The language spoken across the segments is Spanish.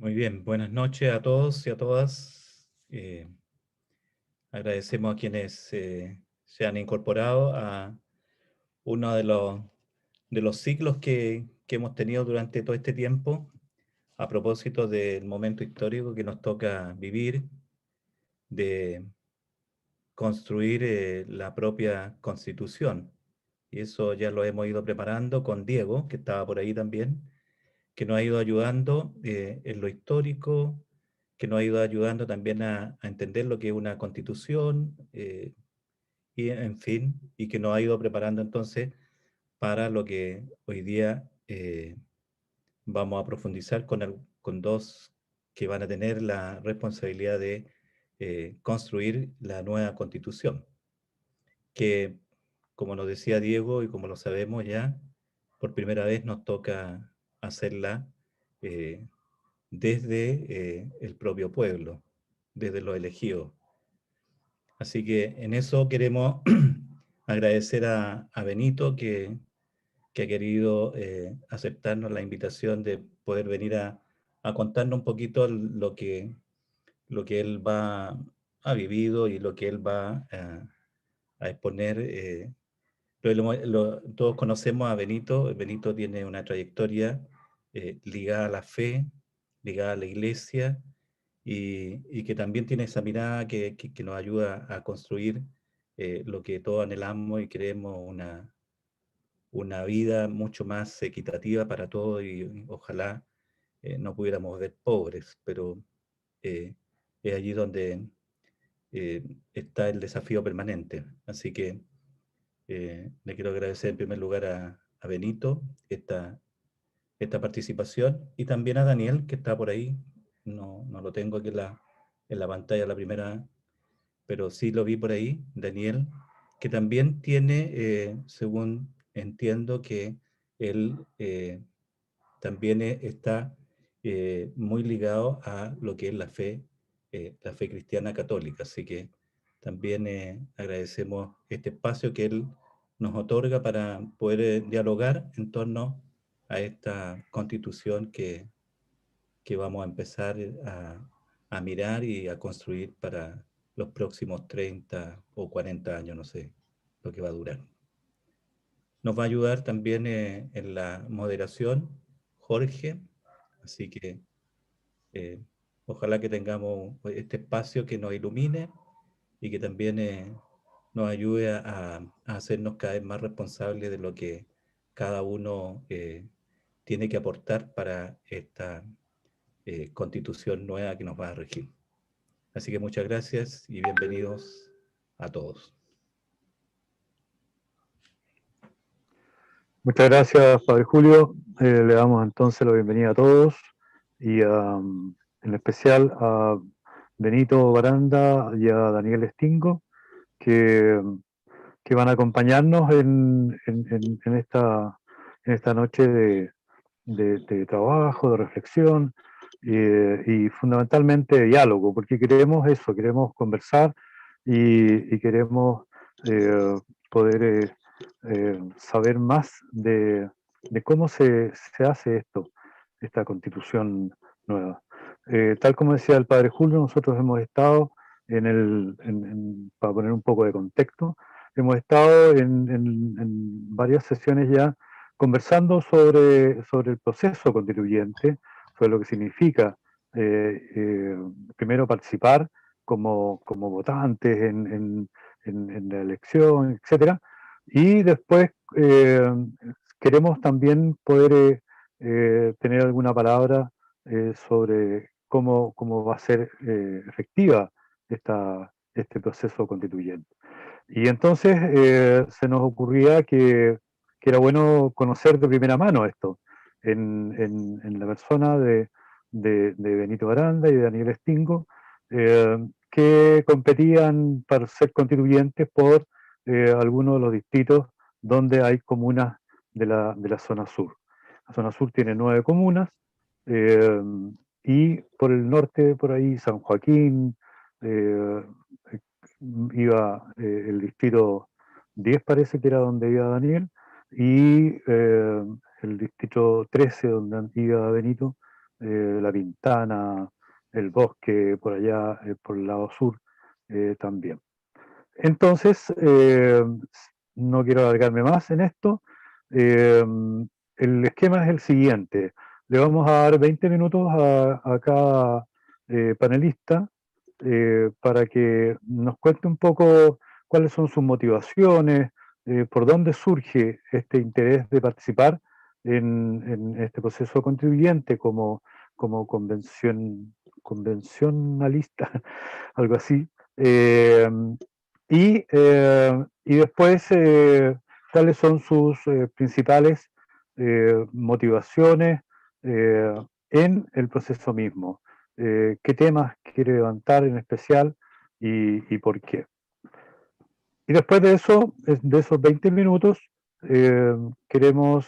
Muy bien, buenas noches a todos y a todas. Agradecemos a quienes se han incorporado a uno de los ciclos que hemos tenido durante todo este tiempo, a propósito del momento histórico que nos toca vivir, de construir la propia Constitución. Y eso ya lo hemos ido preparando con Diego, que estaba por ahí también, que nos ha ido ayudando en lo histórico, que nos ha ido ayudando también a entender lo que es una constitución, y en fin, y que nos ha ido preparando entonces para lo que hoy día vamos a profundizar con dos que van a tener la responsabilidad de construir la nueva constitución, que como nos decía Diego y como lo sabemos ya, por primera vez nos toca hacerla eh, desde el propio pueblo, desde los elegidos. Así que en eso queremos agradecer a Benito que ha querido aceptarnos la invitación de poder venir a contarnos un poquito lo que él ha vivido y lo que él va a exponer. Todos conocemos a Benito. Benito tiene una trayectoria ligada a la fe, ligada a la iglesia, y que también tiene esa mirada que nos ayuda a construir lo que todos anhelamos y queremos, una vida mucho más equitativa para todos, y ojalá no pudiéramos ver pobres, pero eh, es allí donde está el desafío permanente. Así que le quiero agradecer en primer lugar a Benito esta participación, y también a Daniel, que está por ahí. No lo tengo aquí en la pantalla la primera, pero sí lo vi por ahí, Daniel, que también tiene, según entiendo, que él también está muy ligado a lo que es la fe cristiana católica. Así que también agradecemos este espacio que él nos otorga para poder dialogar en torno a esta constitución que vamos a empezar a mirar y a construir para los próximos 30 o 40 años, no sé lo que va a durar. Nos va a ayudar también en la moderación Jorge, así que eh, ojalá que tengamos este espacio que nos ilumine y que también nos ayude a hacernos cada vez más responsables de lo que cada uno tiene que aportar para esta constitución nueva que nos va a regir. Así que muchas gracias y bienvenidos a todos. Muchas gracias, Padre Julio. Le damos entonces la bienvenida a todos y en especial a Benito Baranda y a Daniel Stingo, que, que van a acompañarnos en esta noche de trabajo, de reflexión y fundamentalmente de diálogo, porque queremos eso, queremos conversar y queremos poder saber más de cómo se hace esto, esta constitución nueva. Tal como decía el Padre Julio, nosotros hemos estado para poner un poco de contexto, hemos estado en varias sesiones ya conversando sobre el proceso constituyente, sobre lo que significa primero participar como votantes en la elección, etcétera, y después queremos también poder tener alguna palabra sobre cómo va a ser efectiva este proceso constituyente. Y entonces se nos ocurría que era bueno conocer de primera mano esto, en la persona de Benito Aranda y de Daniel Stingo, que competían para ser constituyentes por algunos de los distritos donde hay comunas de la zona sur. La zona sur tiene 9 comunas, eh, y por el norte, por ahí, San Joaquín, eh, iba el distrito 10, parece que era donde iba Daniel, y el distrito 13, donde iba Benito, La Pintana, el bosque por allá, por el lado sur también. Entonces, no quiero alargarme más en esto. El esquema es el siguiente. Le vamos a dar 20 minutos a cada panelista para que nos cuente un poco cuáles son sus motivaciones, por dónde surge este interés de participar en este proceso constituyente como convencionalista, algo así. Y después, cuáles son sus principales motivaciones en el proceso mismo. ¿Qué temas quiere levantar en especial y por qué? Y después de eso, de esos 20 minutos, queremos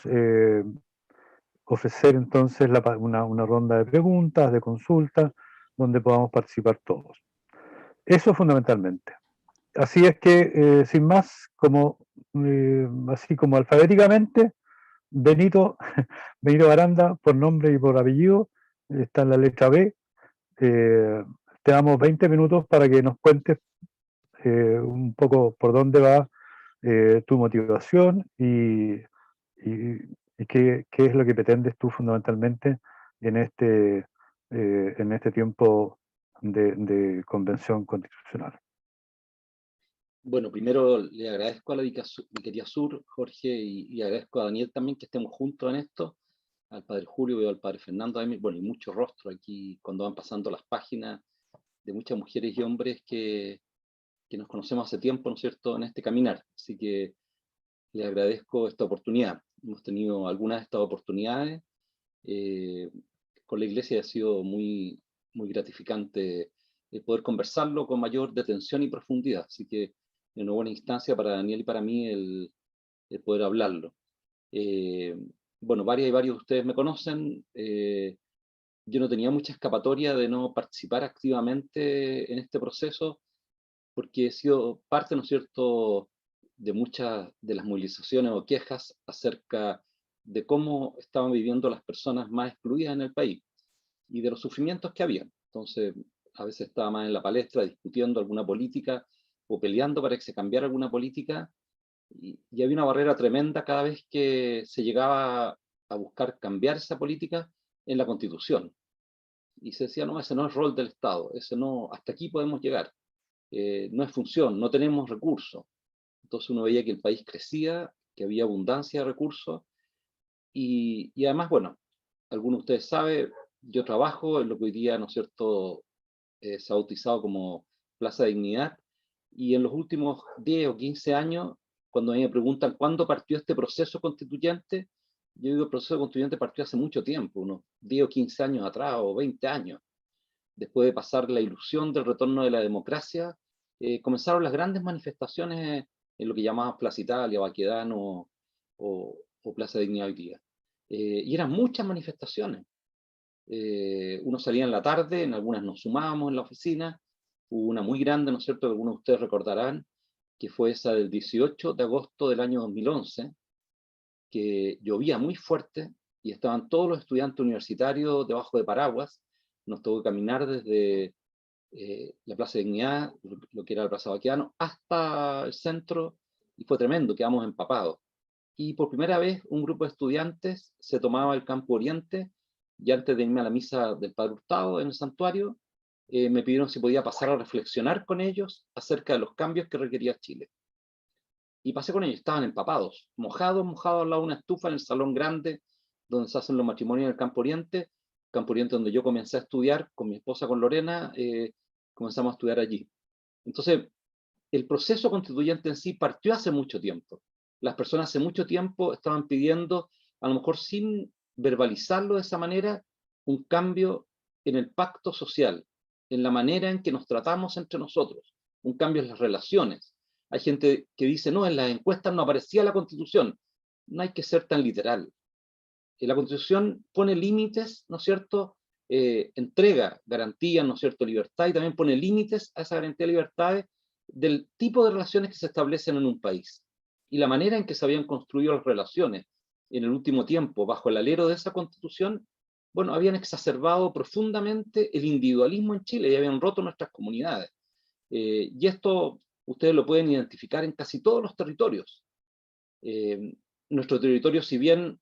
ofrecer entonces una ronda de preguntas, de consultas, donde podamos participar todos. Eso fundamentalmente. Así es que, sin más, así como alfabéticamente, Benito, Benito Baranda, por nombre y por apellido, está en la letra B. Te damos 20 minutos para que nos cuentes un poco por dónde va tu motivación y qué es lo que pretendes tú fundamentalmente en este tiempo de convención constitucional. Bueno, primero le agradezco a la Vicaría Sur, Jorge, y agradezco a Daniel también que estemos juntos en esto, al padre Julio, veo al padre Fernando, bueno, y muchos rostros aquí cuando van pasando las páginas de muchas mujeres y hombres que nos conocemos hace tiempo, ¿no es cierto?, en este caminar. Así que le agradezco esta oportunidad. Hemos tenido algunas de estas oportunidades. Con la Iglesia ha sido muy, muy gratificante poder conversarlo con mayor detención y profundidad. Así que es una buena instancia para Daniel y para mí el poder hablarlo. Bueno, varias y varios de ustedes me conocen. Yo no tenía mucha escapatoria de no participar activamente en este proceso, porque he sido parte, ¿no es cierto?, de muchas de las movilizaciones o quejas acerca de cómo estaban viviendo las personas más excluidas en el país y de los sufrimientos que había. Entonces, a veces estaba más en la palestra discutiendo alguna política o peleando para que se cambiara alguna política, y había una barrera tremenda cada vez que se llegaba a buscar cambiar esa política en la Constitución. Y se decía, no, ese no es rol del Estado, ese no, hasta aquí podemos llegar. No es función, no tenemos recursos. Entonces uno veía que el país crecía, que había abundancia de recursos, y además, bueno, algunos de ustedes saben, yo trabajo en lo que hoy día, ¿no es cierto?, se ha bautizado como Plaza Dignidad, y en los últimos 10 o 15 años, cuando a mí me preguntan cuándo partió este proceso constituyente, yo digo, el proceso constituyente partió hace mucho tiempo, unos 10 o 15 años atrás, o 20 años. Después de pasar la ilusión del retorno de la democracia, comenzaron las grandes manifestaciones en lo que llamaban Plaza Italia, Baquedano o Plaza Dignidad hoy día. Y eran muchas manifestaciones. Uno salía en la tarde, en algunas nos sumábamos en la oficina. Hubo una muy grande, ¿no es cierto?, que algunos de ustedes recordarán, que fue esa del 18 de agosto del año 2011, que llovía muy fuerte y estaban todos los estudiantes universitarios debajo de paraguas. Nos tocó caminar desde la Plaza de Dignidad, lo que era la Plaza Baquedano, hasta el centro, y fue tremendo, quedamos empapados. Y por primera vez un grupo de estudiantes se tomaba el Campo Oriente, y antes de irme a la misa del Padre Hurtado en el santuario, me pidieron si podía pasar a reflexionar con ellos acerca de los cambios que requería Chile. Y pasé con ellos, estaban empapados, mojados al lado de una estufa en el salón grande donde se hacen los matrimonios en el Campo Oriente donde yo comencé a estudiar con mi esposa, con Lorena, comenzamos a estudiar allí. Entonces, el proceso constituyente en sí partió hace mucho tiempo. Las personas hace mucho tiempo estaban pidiendo, a lo mejor sin verbalizarlo de esa manera, un cambio en el pacto social, en la manera en que nos tratamos entre nosotros, un cambio en las relaciones. Hay gente que dice, no, en las encuestas no aparecía la Constitución. No hay que ser tan literal. La Constitución pone límites, ¿no es cierto?, entrega garantías, ¿no es cierto?, libertad, y también pone límites a esa garantía de libertades del tipo de relaciones que se establecen en un país. Y la manera en que se habían construido las relaciones en el último tiempo bajo el alero de esa Constitución bueno, habían exacerbado profundamente el individualismo en Chile y habían roto nuestras comunidades. Y esto ustedes lo pueden identificar en casi todos los territorios. Nuestro territorio, si bien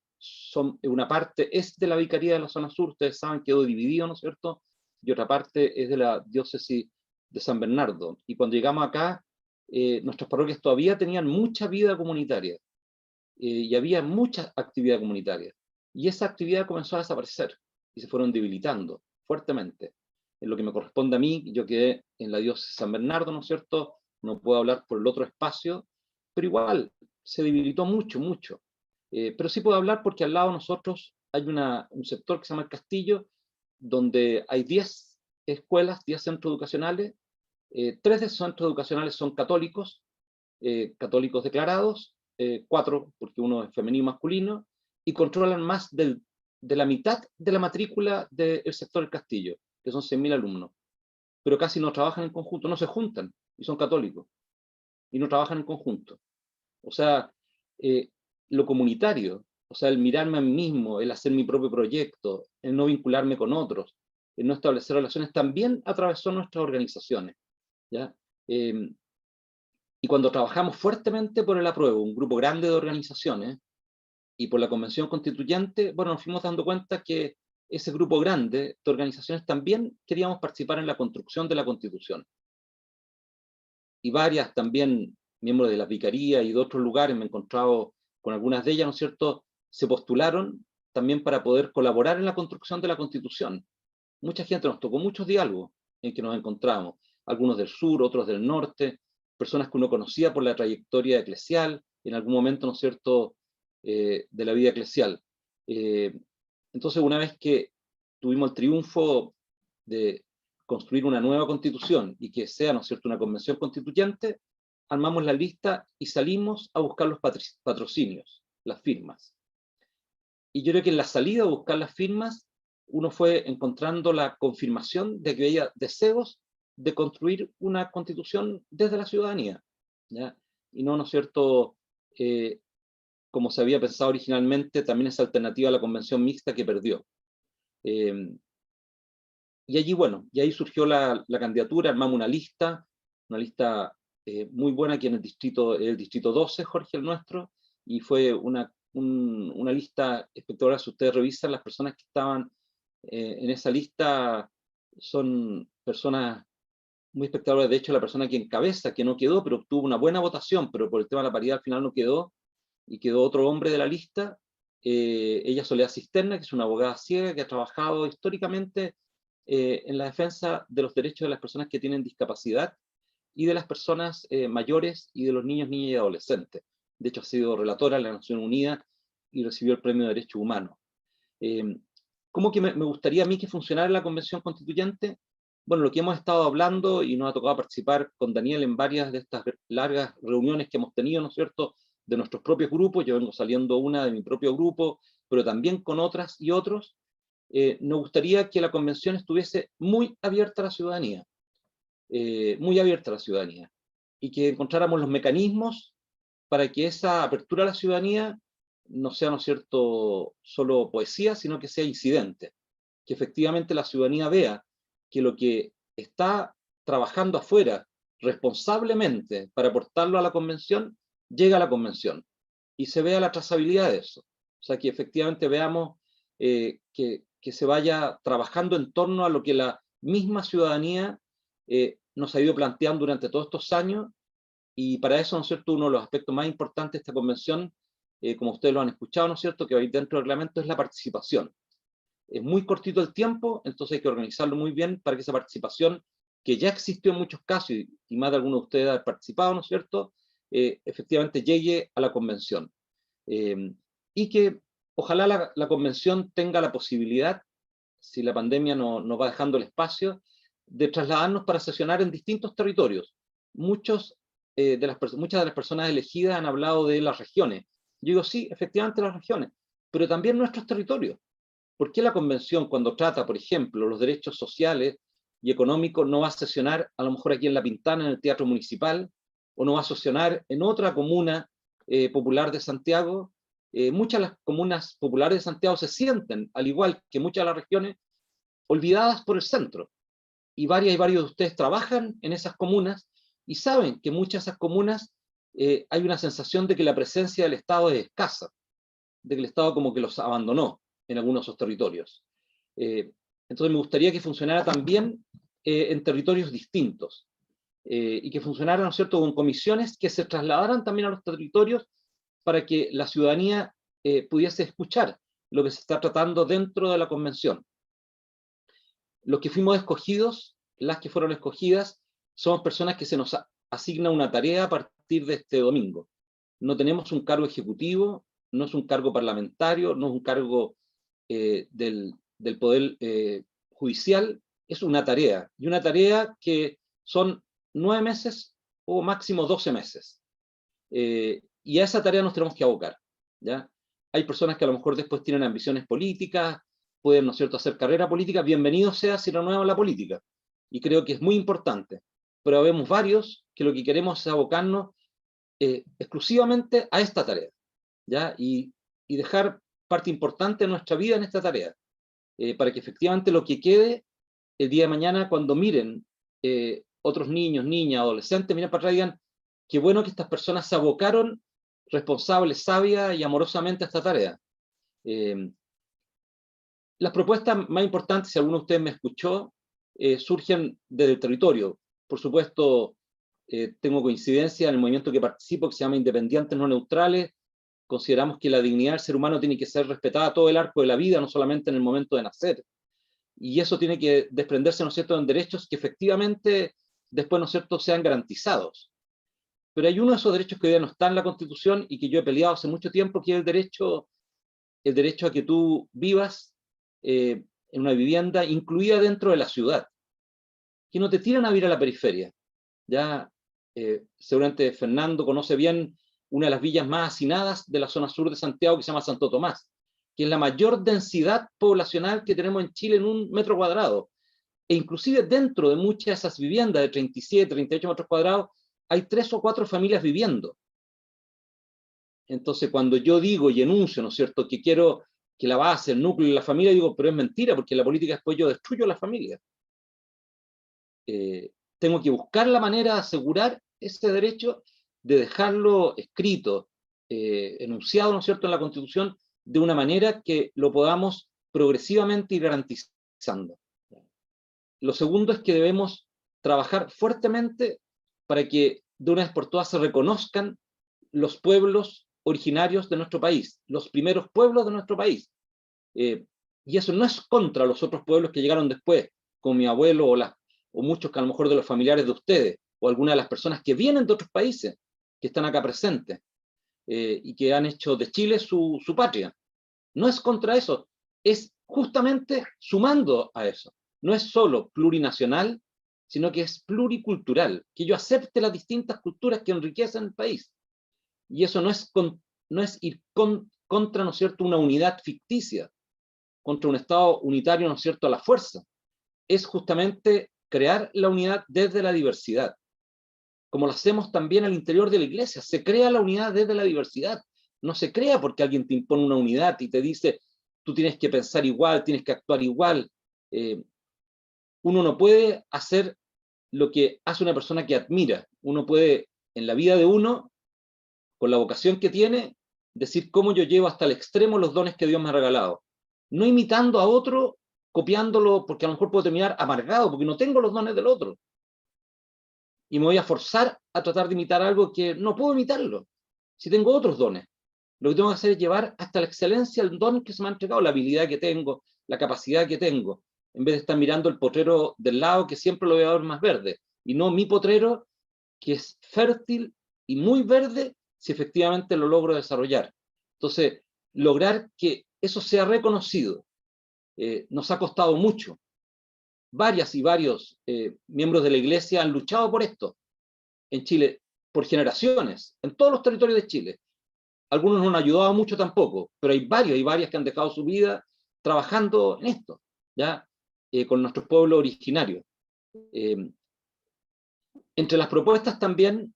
una parte es de la Vicaría de la Zona Sur, ustedes saben, quedó dividido, ¿no es cierto? Y otra parte es de la diócesis de San Bernardo. Y cuando llegamos acá, nuestras parroquias todavía tenían mucha vida comunitaria y había mucha actividad comunitaria. Y esa actividad comenzó a desaparecer y se fueron debilitando fuertemente. En lo que me corresponde a mí, yo quedé en la diócesis de San Bernardo, ¿no es cierto? No puedo hablar por el otro espacio, pero igual se debilitó mucho, mucho. Pero sí puedo hablar porque al lado de nosotros hay un sector que se llama El Castillo, donde hay 10 escuelas, 10 centros educacionales. 3 de esos centros educacionales son católicos, católicos declarados, 4 porque uno es femenino y masculino, y controlan más de la mitad de la matrícula del sector El Castillo, que son 100.000 alumnos. Pero casi no trabajan en conjunto, no se juntan, y son católicos, y no trabajan en conjunto. O sea, lo comunitario, o sea, el mirarme a mí mismo, el hacer mi propio proyecto, el no vincularme con otros, el no establecer relaciones, también atravesó nuestras organizaciones, ¿ya? Y cuando trabajamos fuertemente por el apruebo, un grupo grande de organizaciones, y por la Convención Constituyente, bueno, nos fuimos dando cuenta que ese grupo grande de organizaciones también queríamos participar en la construcción de la Constitución. Y varias también, miembros de la Vicaría y de otros lugares, me he encontrado con algunas de ellas, ¿no es cierto?, se postularon también para poder colaborar en la construcción de la Constitución. Mucha gente, nos tocó muchos diálogos en que nos encontramos, algunos del sur, otros del norte, personas que uno conocía por la trayectoria eclesial, en algún momento, ¿no es cierto?, de la vida eclesial. Entonces, una vez que tuvimos el triunfo de construir una nueva constitución y que sea, ¿no es cierto?, una convención constituyente, armamos la lista y salimos a buscar los patrocinios, las firmas. Y yo creo que en la salida a buscar las firmas, uno fue encontrando la confirmación de que había deseos de construir una constitución desde la ciudadanía, ¿ya? Y no, ¿no es cierto?, como se había pensado originalmente, también esa alternativa a la convención mixta que perdió. Y allí, bueno, y ahí surgió la candidatura, armamos una lista muy buena aquí en el distrito 12, Jorge, el nuestro, y fue una lista espectacular. Si ustedes revisan, las personas que estaban en esa lista son personas muy espectaculares. De hecho, la persona que encabeza, que no quedó, pero obtuvo una buena votación, pero por el tema de la paridad al final no quedó, y quedó otro hombre de la lista, ella Soledad Cisterna, que es una abogada ciega que ha trabajado históricamente en la defensa de los derechos de las personas que tienen discapacidad y de las personas mayores y de los niños, niñas y adolescentes. De hecho, ha sido relatora en la Naciones Unidas y recibió el Premio de Derechos Humanos. ¿Cómo que me gustaría a mí que funcionara la Convención Constituyente? Bueno, lo que hemos estado hablando, y nos ha tocado participar con Daniel en varias de estas largas reuniones que hemos tenido, ¿no es cierto?, de nuestros propios grupos. Yo vengo saliendo una de mi propio grupo, pero también con otras y otros. Nos gustaría que la convención estuviese muy abierta a la ciudadanía, y que encontráramos los mecanismos para que esa apertura a la ciudadanía no sea, ¿no es cierto?, solo poesía, sino que sea incidente, que efectivamente la ciudadanía vea que lo que está trabajando afuera responsablemente para aportarlo a la convención, llega a la convención, y se vea la trazabilidad de eso. O sea, que efectivamente veamos que se vaya trabajando en torno a lo que la misma ciudadanía nos ha ido planteando durante todos estos años, y para eso, ¿no es cierto?, uno de los aspectos más importantes de esta convención, como ustedes lo han escuchado, ¿no es cierto?, que va a ir dentro del reglamento, es la participación. Es muy cortito el tiempo, entonces hay que organizarlo muy bien para que esa participación, que ya existió en muchos casos, y más de algunos de ustedes han participado, ¿no es cierto?, efectivamente llegue a la convención. Y que ojalá la convención tenga la posibilidad, si la pandemia nos va dejando el espacio, de trasladarnos para sesionar en distintos territorios. Muchas de las personas elegidas han hablado de las regiones. Yo digo, sí, efectivamente las regiones, pero también nuestros territorios. ¿Por qué la convención, cuando trata, por ejemplo, los derechos sociales y económicos, no va a sesionar a lo mejor aquí en La Pintana, en el Teatro Municipal, o no va a sesionar en otra comuna popular de Santiago, muchas de las comunas populares de Santiago se sienten, al igual que muchas de las regiones, olvidadas por el centro. Y varios de ustedes trabajan en esas comunas y saben que muchas de esas comunas hay una sensación de que la presencia del Estado es escasa, de que el Estado como que los abandonó en algunos de esos territorios. Entonces me gustaría que funcionara también en territorios distintos y que funcionara, ¿no es cierto?, con comisiones que se trasladaran también a los territorios para que la ciudadanía pudiese escuchar lo que se está tratando dentro de la convención. Los que fuimos escogidos, las que fueron escogidas, somos personas que se nos asigna una tarea a partir de este domingo. No tenemos un cargo ejecutivo, no es un cargo parlamentario, no es un cargo del Poder Judicial, es una tarea. Y una tarea que son 9 meses o máximo 12 meses. Y a esa tarea nos tenemos que abocar, ¿ya? Hay personas que a lo mejor después tienen ambiciones políticas, pueden, ¿no es cierto?, hacer carrera política. Bienvenido sea si renuevan la política. Y creo que es muy importante. Pero vemos varios que lo que queremos es abocarnos exclusivamente a esta tarea, ¿ya? Y dejar parte importante de nuestra vida en esta tarea, para que efectivamente lo que quede el día de mañana, cuando miren otros niños, niñas, adolescentes, miren para atrás y digan, qué bueno que estas personas se abocaron responsables, sabias y amorosamente a esta tarea. Las propuestas más importantes, si alguno de ustedes me escuchó, surgen desde el territorio. Por supuesto, tengo coincidencia en el movimiento que participo, que se llama Independientes No Neutrales. Consideramos que la dignidad del ser humano tiene que ser respetada a todo el arco de la vida, no solamente en el momento de nacer. Y eso tiene que desprenderse, ¿no es cierto?, en derechos que efectivamente después, ¿no es cierto?, sean garantizados. Pero hay uno de esos derechos que hoy día no está en la Constitución y que yo he peleado hace mucho tiempo, que es el derecho a que tú vivas en una vivienda incluida dentro de la ciudad, que no te tiran a vivir a la periferia. Ya seguramente Fernando conoce bien una de las villas más hacinadas de la zona sur de Santiago, que se llama Santo Tomás, que es la mayor densidad poblacional que tenemos en Chile en 1 metro cuadrado. E inclusive dentro de muchas de esas viviendas de 37, 38 metros cuadrados, hay 3 o 4 familias viviendo. Entonces, cuando yo digo y enuncio, ¿no es cierto?, que quiero que la base, el núcleo de la familia, digo, pero es mentira, porque en la política después yo destruyo la familia. Tengo que buscar la manera de asegurar ese derecho, de dejarlo escrito, enunciado, ¿no es cierto?, en la Constitución, de una manera que lo podamos progresivamente ir garantizando. Lo segundo es que debemos trabajar fuertemente para que de una vez por todas se reconozcan los pueblos originarios de nuestro país, los primeros pueblos de nuestro país. Y eso no es contra los otros pueblos que llegaron después, como mi abuelo o muchos que a lo mejor de los familiares de ustedes, o algunas de las personas que vienen de otros países, que están acá presentes, y que han hecho de Chile su patria. No es contra eso, es justamente sumando a eso. No es solo plurinacional, sino que es pluricultural, que yo acepte las distintas culturas que enriquecen el país. Y eso no es ir contra, ¿no es cierto?, una unidad ficticia, contra un Estado unitario, ¿no es cierto?, a la fuerza. Es justamente crear la unidad desde la diversidad, como lo hacemos también al interior de la iglesia. Se crea la unidad desde la diversidad. No se crea porque alguien te impone una unidad y te dice, tú tienes que pensar igual, tienes que actuar igual. Uno no puede hacer lo que hace una persona que admira. Uno puede, en la vida de uno, con la vocación que tiene, decir cómo yo llevo hasta el extremo los dones que Dios me ha regalado. No imitando a otro, copiándolo, porque a lo mejor puedo terminar amargado, porque no tengo los dones del otro. Y me voy a forzar a tratar de imitar algo que no puedo imitarlo, si tengo otros dones. Lo que tengo que hacer es llevar hasta la excelencia el don que se me ha entregado, la habilidad que tengo, la capacidad que tengo, en vez de estar mirando el potrero del lado, que siempre lo voy a ver más verde, y no mi potrero, que es fértil y muy verde, si efectivamente lo logro desarrollar. Entonces, lograr que eso sea reconocido nos ha costado mucho. Varias y varios miembros de la iglesia han luchado por esto en Chile por generaciones, en todos los territorios de Chile. Algunos no han ayudado mucho tampoco, pero hay varios y varias que han dejado su vida trabajando en esto, ¿ya? Con nuestros pueblos originarios. Entre las propuestas también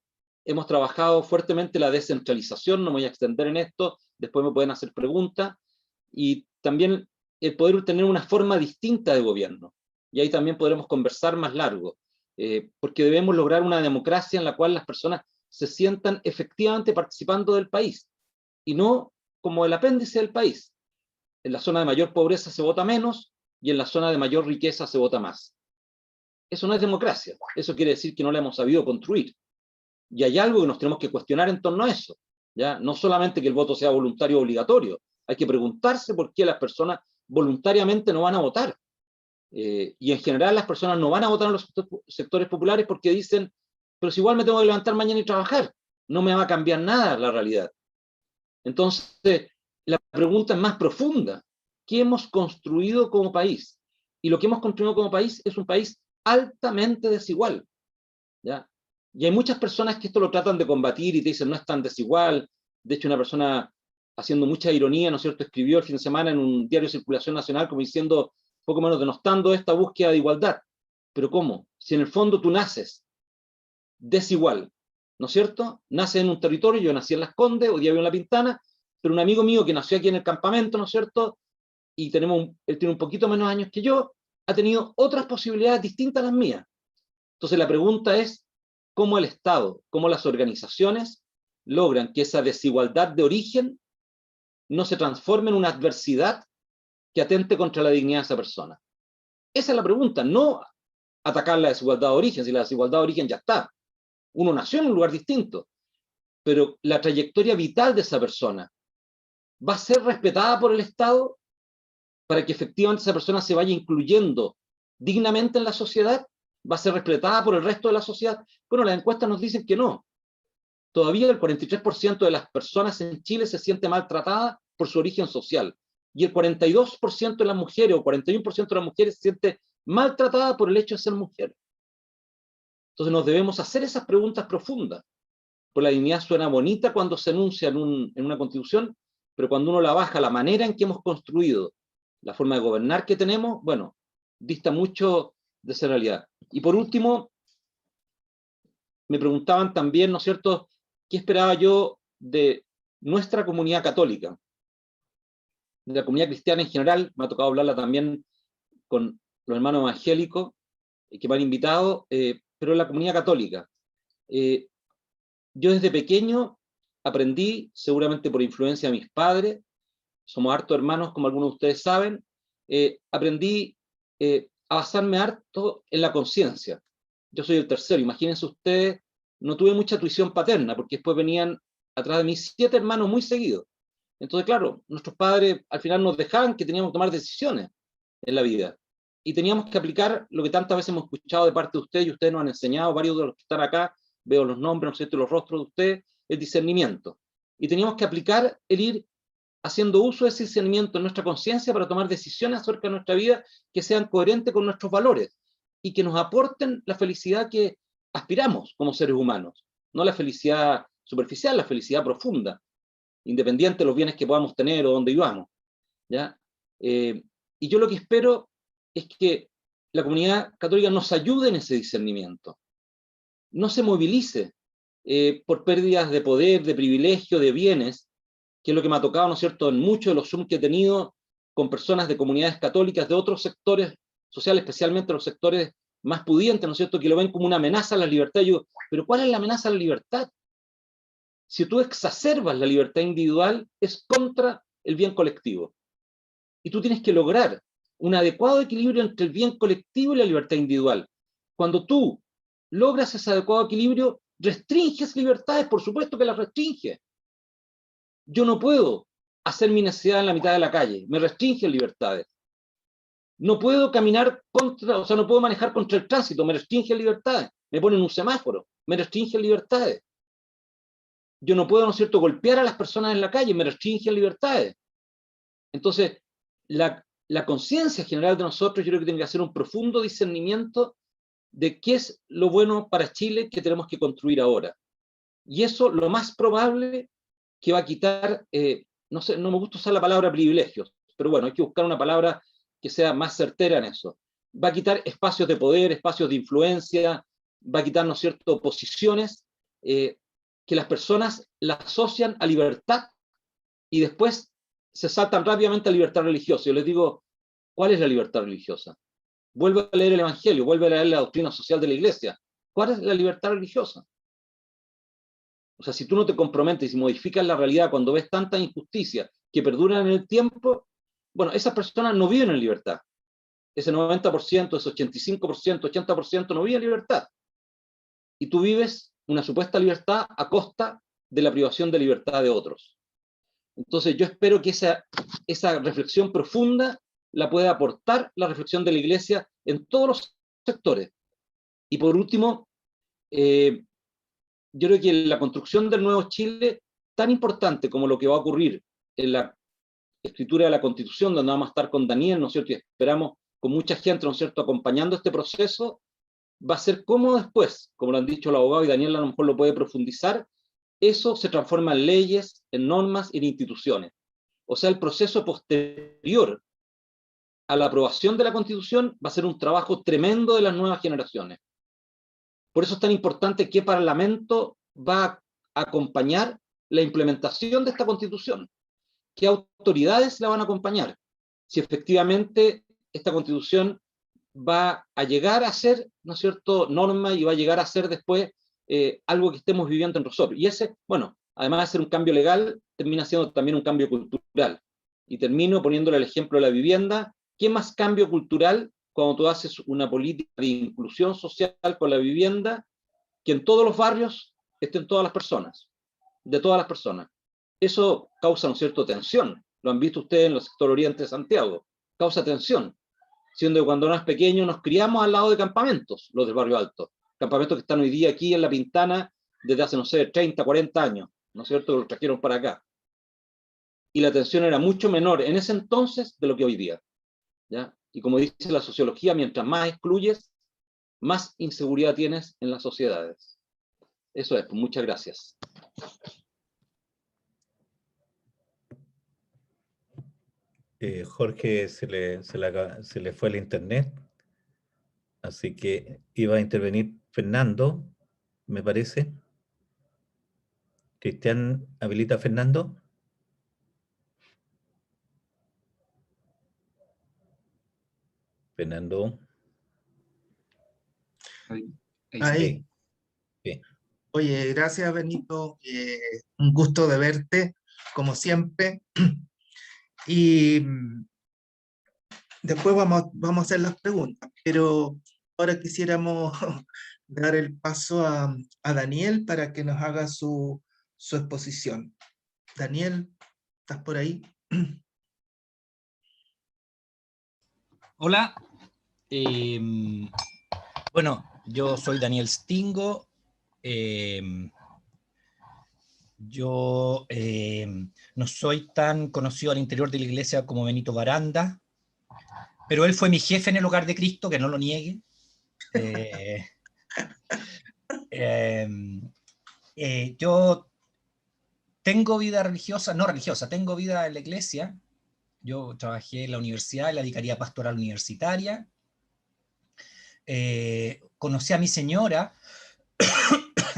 hemos trabajado fuertemente la descentralización, no me voy a extender en esto, después me pueden hacer preguntas, y también el poder tener una forma distinta de gobierno, y ahí también podremos conversar más largo, porque debemos lograr una democracia en la cual las personas se sientan efectivamente participando del país, y no como el apéndice del país. En la zona de mayor pobreza se vota menos, y en la zona de mayor riqueza se vota más. Eso no es democracia, eso quiere decir que no la hemos sabido construir. Y hay algo que nos tenemos que cuestionar en torno a eso, ¿ya? No solamente que el voto sea voluntario o obligatorio, hay que preguntarse por qué las personas voluntariamente no van a votar. Y en general las personas no van a votar en los sectores populares porque dicen, pero si igual me tengo que levantar mañana y trabajar, no me va a cambiar nada la realidad. Entonces, la pregunta es más profunda. ¿Qué hemos construido como país? Y lo que hemos construido como país es un país altamente desigual, ¿ya? Y hay muchas personas que esto lo tratan de combatir y te dicen, no es tan desigual. De hecho, una persona haciendo mucha ironía, ¿no es cierto?, escribió el fin de semana en un diario de circulación nacional como diciendo, poco menos denostando esta búsqueda de igualdad. Pero ¿cómo? Si en el fondo tú naces desigual, ¿no es cierto? Naces en un territorio, yo nací en Las Condes, hoy día vivo en La Pintana, pero un amigo mío que nació aquí en el campamento, ¿no es cierto?, y él tiene un poquito menos años que yo, ha tenido otras posibilidades distintas a las mías. Entonces la pregunta es, ¿cómo el Estado, cómo las organizaciones logran que esa desigualdad de origen no se transforme en una adversidad que atente contra la dignidad de esa persona? Esa es la pregunta, no atacar la desigualdad de origen, si la desigualdad de origen ya está. Uno nació en un lugar distinto, pero la trayectoria vital de esa persona va a ser respetada por el Estado para que efectivamente esa persona se vaya incluyendo dignamente en la sociedad, va a ser respetada por el resto de la sociedad. Bueno, las encuestas nos dicen que no. Todavía el 43% de las personas en Chile se siente maltratada por su origen social, y el 42% de las mujeres o 41% de las mujeres se siente maltratada por el hecho de ser mujer. Entonces nos debemos hacer esas preguntas profundas. Por la dignidad suena bonita cuando se enuncia en una constitución, pero cuando uno la baja, la manera en que hemos construido, la forma de gobernar que tenemos, bueno, dista mucho de esa realidad. Y por último, me preguntaban también, ¿no es cierto?, ¿qué esperaba yo de nuestra comunidad católica? De la comunidad cristiana en general, me ha tocado hablarla también con los hermanos evangélicos que me han invitado, pero la comunidad católica. Yo desde pequeño aprendí, seguramente por influencia de mis padres, somos hartos hermanos, como algunos de ustedes saben, aprendí a basarme harto en la conciencia. Yo soy el tercero, imagínense ustedes, no tuve mucha tuición paterna, porque después venían atrás de mí 7 hermanos muy seguidos. Entonces, claro, nuestros padres al final nos dejaban que teníamos que tomar decisiones en la vida. Y teníamos que aplicar lo que tantas veces hemos escuchado de parte de ustedes, y ustedes nos han enseñado, varios de los que están acá, veo los nombres, ¿no es cierto?, los rostros de ustedes, el discernimiento. Y teníamos que aplicar el ir haciendo uso de ese discernimiento en nuestra conciencia para tomar decisiones acerca de nuestra vida que sean coherentes con nuestros valores y que nos aporten la felicidad que aspiramos como seres humanos, no la felicidad superficial, la felicidad profunda, independiente de los bienes que podamos tener o donde vivamos, ¿ya? Y yo lo que espero es que la comunidad católica nos ayude en ese discernimiento, no se movilice por pérdidas de poder, de privilegio, de bienes, que es lo que me ha tocado, ¿no es cierto?, en muchos de los Zoom que he tenido con personas de comunidades católicas de otros sectores sociales, especialmente los sectores más pudientes, ¿no es cierto?, que lo ven como una amenaza a la libertad. Y yo, pero ¿cuál es la amenaza a la libertad? Si tú exacerbas la libertad individual, es contra el bien colectivo. Y tú tienes que lograr un adecuado equilibrio entre el bien colectivo y la libertad individual. Cuando tú logras ese adecuado equilibrio, restringes libertades, por supuesto que las restringes. Yo no puedo hacer mi necesidad en la mitad de la calle, me restringen libertades. No puedo caminar contra, o sea, no puedo manejar contra el tránsito, me restringen libertades. Me ponen un semáforo, me restringen libertades. Yo no puedo, ¿no es cierto?, golpear a las personas en la calle, me restringen libertades. Entonces, la conciencia general de nosotros, yo creo que tiene que hacer un profundo discernimiento de qué es lo bueno para Chile que tenemos que construir ahora. Y eso, lo más probable, que va a quitar, no sé, no me gusta usar la palabra privilegios, pero bueno, hay que buscar una palabra que sea más certera en eso. Va a quitar espacios de poder, espacios de influencia, va a quitar, ¿no es cierto?, posiciones que las personas la asocian a libertad y después se saltan rápidamente a libertad religiosa. Yo les digo, ¿cuál es la libertad religiosa? Vuelve a leer el Evangelio, vuelve a leer la doctrina social de la Iglesia. ¿Cuál es la libertad religiosa? O sea, si tú no te comprometes y modificas la realidad cuando ves tanta injusticia que perduran en el tiempo, bueno, esas personas no viven en libertad. Ese 90%, ese 85%, 80% no vive en libertad. Y tú vives una supuesta libertad a costa de la privación de libertad de otros. Entonces yo espero que esa reflexión profunda la pueda aportar la reflexión de la Iglesia en todos los sectores. Y por último, yo creo que la construcción del nuevo Chile, tan importante como lo que va a ocurrir en la escritura de la Constitución, donde vamos a estar con Daniel, ¿no es cierto? Y esperamos con mucha gente, ¿no es cierto?, acompañando este proceso, va a ser cómo después, como lo han dicho los abogados, y Daniel a lo mejor lo puede profundizar, eso se transforma en leyes, en normas, en instituciones. O sea, el proceso posterior a la aprobación de la Constitución va a ser un trabajo tremendo de las nuevas generaciones. Por eso es tan importante qué Parlamento va a acompañar la implementación de esta Constitución, qué autoridades la van a acompañar, si efectivamente esta Constitución va a llegar a ser, ¿no es cierto?, norma y va a llegar a ser después algo que estemos viviendo en nosotros. Y ese, bueno, además de ser un cambio legal, termina siendo también un cambio cultural. Y termino poniéndole el ejemplo de la vivienda. ¿Qué más cambio cultural cuando tú haces una política de inclusión social con la vivienda, que en todos los barrios estén todas las personas, de todas las personas? Eso causa, ¿no es cierto?, tensión. Lo han visto ustedes en el sector oriente de Santiago. Causa tensión. Siendo que cuando uno es pequeño nos criamos al lado de campamentos, los del Barrio Alto. Campamentos que están hoy día aquí en La Pintana desde hace, no sé, 30, 40 años, ¿no es cierto?, que los trajeron para acá. Y la tensión era mucho menor en ese entonces de lo que hoy día, ¿ya? Y como dice la sociología, mientras más excluyes, más inseguridad tienes en las sociedades. Eso es, pues muchas gracias. Jorge se le fue el internet, así que iba a intervenir Fernando, me parece. Cristian, ¿habilita a Fernando? Fernando. Ahí. Sí. Oye, gracias Benito, un gusto de verte, como siempre. Y después vamos a hacer las preguntas, pero ahora quisiéramos dar el paso a Daniel para que nos haga su exposición. Daniel, ¿estás por ahí? Hola, bueno, yo soy Daniel Stingo, yo no soy tan conocido al interior de la iglesia como Benito Baranda, pero él fue mi jefe en el Hogar de Cristo, que no lo niegue. Yo tengo vida religiosa, no religiosa, tengo vida en la iglesia. Yo trabajé en la universidad, en la vicaría pastoral universitaria. Conocí a mi señora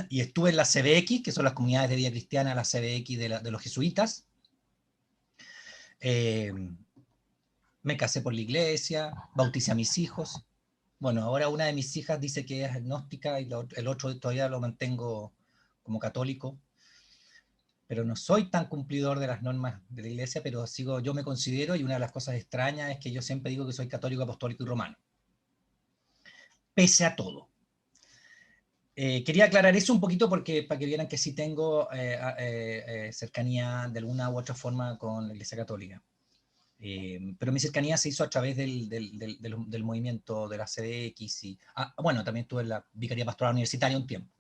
y estuve en la CBX, que son las comunidades de vida cristiana, la CBX de los jesuitas. Me casé por la iglesia, bauticé a mis hijos. Bueno, ahora una de mis hijas dice que es agnóstica y el otro todavía lo mantengo como católico. Pero no soy tan cumplidor de las normas de la iglesia, pero yo me considero, y una de las cosas extrañas es que yo siempre digo que soy católico, apostólico y romano. Pese a todo. Quería aclarar eso un poquito para que vieran que sí tengo cercanía de alguna u otra forma con la Iglesia Católica. Pero mi cercanía se hizo a través del movimiento de la CDX y, bueno, también estuve en la Vicaría Pastoral Universitaria un tiempo.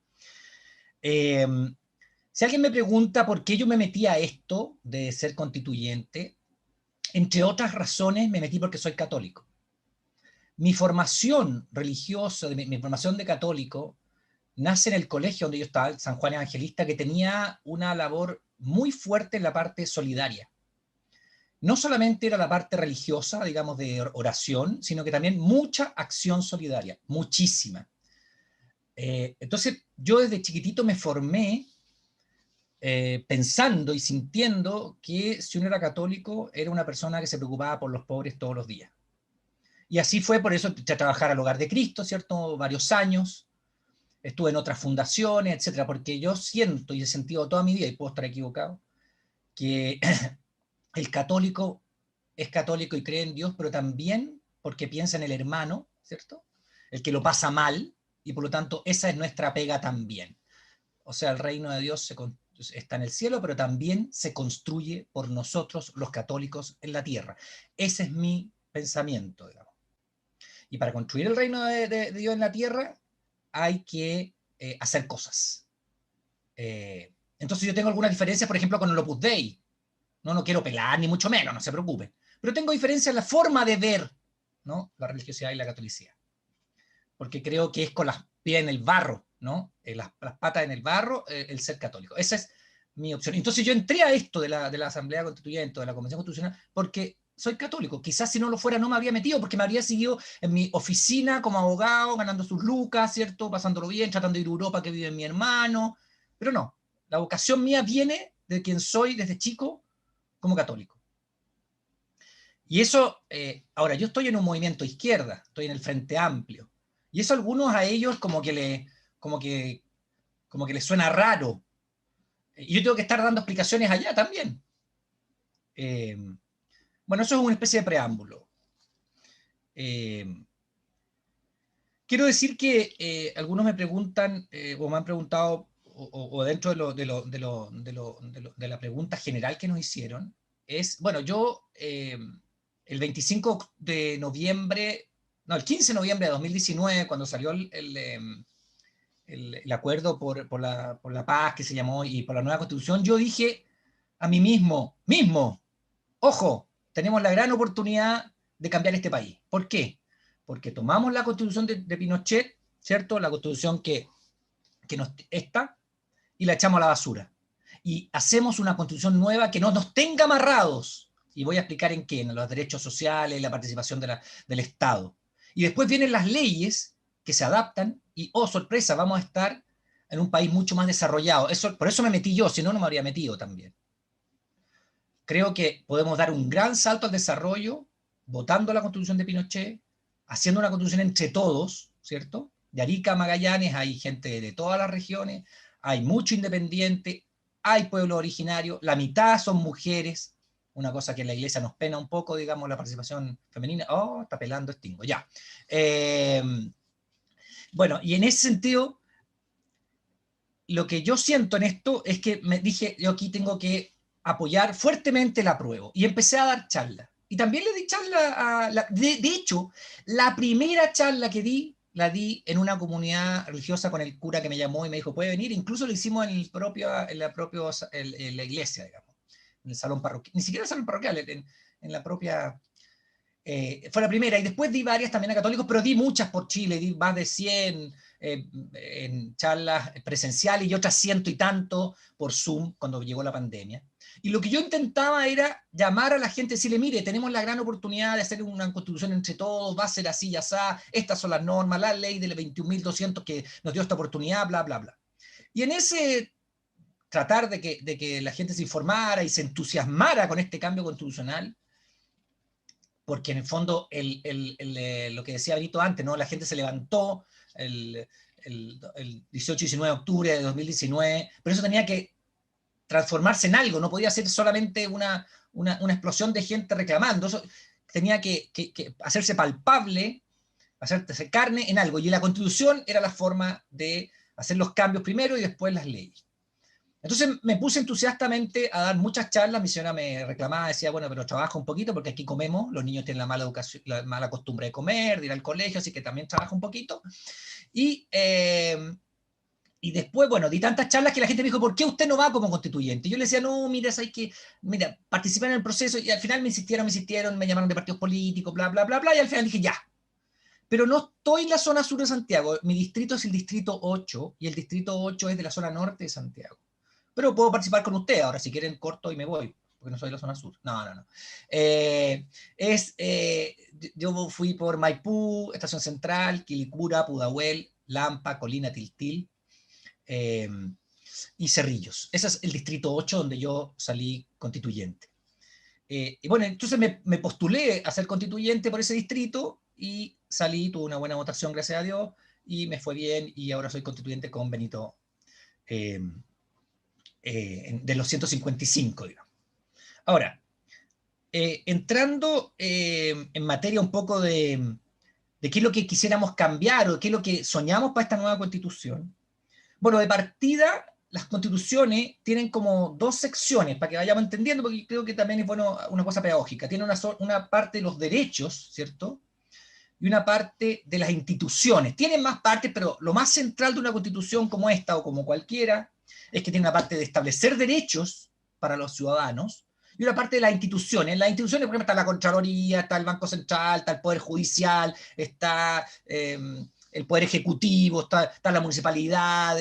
Si alguien me pregunta por qué yo me metí a esto de ser constituyente, entre otras razones me metí porque soy católico. Mi formación religiosa, mi formación de católico, nace en el colegio donde yo estaba, el San Juan Evangelista, que tenía una labor muy fuerte en la parte solidaria. No solamente era la parte religiosa, digamos, de oración, sino que también mucha acción solidaria, muchísima. Entonces, yo desde chiquitito me formé pensando y sintiendo que si uno era católico, era una persona que se preocupaba por los pobres todos los días. Y así fue, por eso empecé a trabajar al Hogar de Cristo, ¿cierto? Varios años. Estuve en otras fundaciones, etcétera, porque yo siento y he sentido toda mi vida, y puedo estar equivocado, que el católico es católico y cree en Dios, pero también porque piensa en el hermano, ¿cierto? El que lo pasa mal, y por lo tanto esa es nuestra pega también. O sea, el reino de Dios está en el cielo, pero también se construye por nosotros los católicos en la tierra. Ese es mi pensamiento, digamos. Y para construir el reino de Dios en la tierra hay que hacer cosas. Entonces yo tengo algunas diferencias, por ejemplo, con el Opus Dei. No quiero pelar, ni mucho menos, no se preocupe. Pero tengo diferencias en la forma de ver, ¿no?, la religiosidad y la catolicidad. Porque creo que es con las pies en el barro, ¿no? Las patas en el barro, el ser católico. Esa es mi opción. Entonces yo entré a esto de la Asamblea Constituyente, de la Convención Constitucional, porque soy católico. Quizás si no lo fuera no me habría metido, porque me habría seguido en mi oficina como abogado, ganando sus lucas, ¿cierto? Pasándolo bien, tratando de ir a Europa, que vive mi hermano. Pero no, la vocación mía viene de quien soy desde chico como católico. Y eso, ahora, yo estoy en un movimiento izquierda, estoy en el Frente Amplio, y eso a algunos a ellos como que les suena raro. Y yo tengo que estar dando explicaciones allá también. Bueno, eso es una especie de preámbulo. Quiero decir que algunos me preguntan, o me han preguntado, o dentro de la pregunta general que nos hicieron, es, bueno, yo el 25 de noviembre, no, el 15 de noviembre de 2019, cuando salió el acuerdo por la paz que se llamó y por la nueva constitución, yo dije a mí mismo, ojo, tenemos la gran oportunidad de cambiar este país. ¿Por qué? Porque tomamos la constitución de Pinochet, ¿cierto? La constitución que nos está, y la echamos a la basura. Y hacemos una constitución nueva que no nos tenga amarrados. Y voy a explicar en qué, en los derechos sociales, la participación del Estado. Y después vienen las leyes que se adaptan y, oh, sorpresa, vamos a estar en un país mucho más desarrollado. Por eso me metí yo, si no, no me habría metido también. Creo que podemos dar un gran salto al desarrollo votando la constitución de Pinochet, haciendo una constitución entre todos, ¿cierto? De Arica a Magallanes hay gente de todas las regiones, hay mucho independiente, hay pueblo originario, la mitad son mujeres, una cosa que en la iglesia nos pena un poco, digamos, la participación femenina. Oh, está pelando Stingo, ya. Bueno, y en ese sentido, lo que yo siento en esto es que me dije, yo aquí tengo que apoyar fuertemente el apruebo. Y empecé a dar charlas. Y también le di charla de hecho, la primera charla que di, la di en una comunidad religiosa con el cura que me llamó y me dijo, ¿puede venir? Incluso lo hicimos en la iglesia, digamos, en el salón parroquial. Ni siquiera el salón parroquial, en la propia... fue la primera, y después di varias también a católicos, pero di muchas por Chile, di más de 100 en charlas presenciales y otras 100 y tanto por Zoom cuando llegó la pandemia. Y lo que yo intentaba era llamar a la gente y decirle, mire, tenemos la gran oportunidad de hacer una constitución entre todos, va a ser así, ya está, estas son las normas, la ley del 21.200 que nos dio esta oportunidad, bla, bla, bla. Y en ese tratar de que la gente se informara y se entusiasmara con este cambio constitucional, porque en el fondo lo que decía Benito antes, ¿no? La gente se levantó el 18 y 19 de octubre de 2019, pero eso tenía que transformarse en algo, no podía ser solamente una explosión de gente reclamando, eso tenía que hacerse palpable, hacerse carne en algo, y la Constitución era la forma de hacer los cambios primero y después las leyes. Entonces me puse entusiastamente a dar muchas charlas, mi señora me reclamaba, decía, bueno, pero trabaja un poquito porque aquí comemos, los niños tienen la mala educación, la mala costumbre de comer, de ir al colegio, así que también trabaja un poquito. Y después, bueno, di tantas charlas que la gente me dijo, ¿por qué usted no va como constituyente? Y yo le decía, no, mira, participar en el proceso, y al final me insistieron, me llamaron de partidos políticos, bla, bla, bla, bla, y al final dije, ya. Pero no estoy en la zona sur de Santiago, mi distrito es el distrito 8, y el distrito 8 es de la zona norte de Santiago. Pero puedo participar con usted ahora, si quieren corto y me voy, porque no soy de la zona sur. No. Yo fui por Maipú, Estación Central, Quilicura, Pudahuel, Lampa, Colina, Tiltil. y Cerrillos. Ese es el distrito 8 donde yo salí constituyente. Y bueno, entonces me postulé a ser constituyente por ese distrito y salí, tuve una buena votación, gracias a Dios, y me fue bien, y ahora soy constituyente con Benito de los 155, digamos. Ahora, entrando en materia un poco de qué es lo que quisiéramos cambiar o qué es lo que soñamos para esta nueva constitución. Bueno, de partida, las constituciones tienen como dos secciones, para que vayamos entendiendo, porque creo que también es bueno una cosa pedagógica. Tiene una parte de los derechos, ¿cierto? Y una parte de las instituciones. Tienen más partes, pero lo más central de una constitución como esta o como cualquiera es que tiene una parte de establecer derechos para los ciudadanos y una parte de las instituciones. En las instituciones, por ejemplo, está la Contraloría, está el Banco Central, está el Poder Judicial, está el Poder Ejecutivo, está la municipalidad,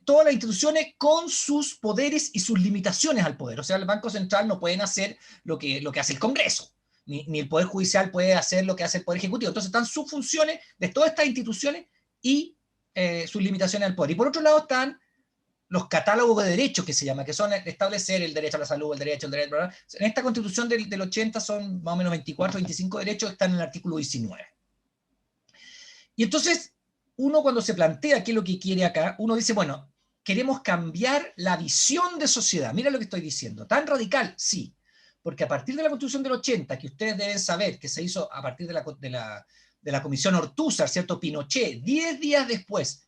todas las instituciones con sus poderes y sus limitaciones al poder. O sea, el Banco Central no pueden hacer lo que hace el Congreso. Ni el Poder Judicial puede hacer lo que hace el Poder Ejecutivo. Entonces están sus funciones de todas estas instituciones y sus limitaciones al poder. Y por otro lado están los catálogos de derechos que se llama, que son establecer el derecho a la salud, el derecho, bla, bla. En esta constitución del 80 son más o menos 24, 25 derechos, están en el artículo 19. Y entonces, uno cuando se plantea qué es lo que quiere acá, uno dice, bueno, queremos cambiar la visión de sociedad. Mira lo que estoy diciendo. ¿Tan radical? Sí. Porque a partir de la Constitución del 80, que ustedes deben saber que se hizo a partir de la Comisión Ortúzar, ¿cierto? Pinochet, 10 días después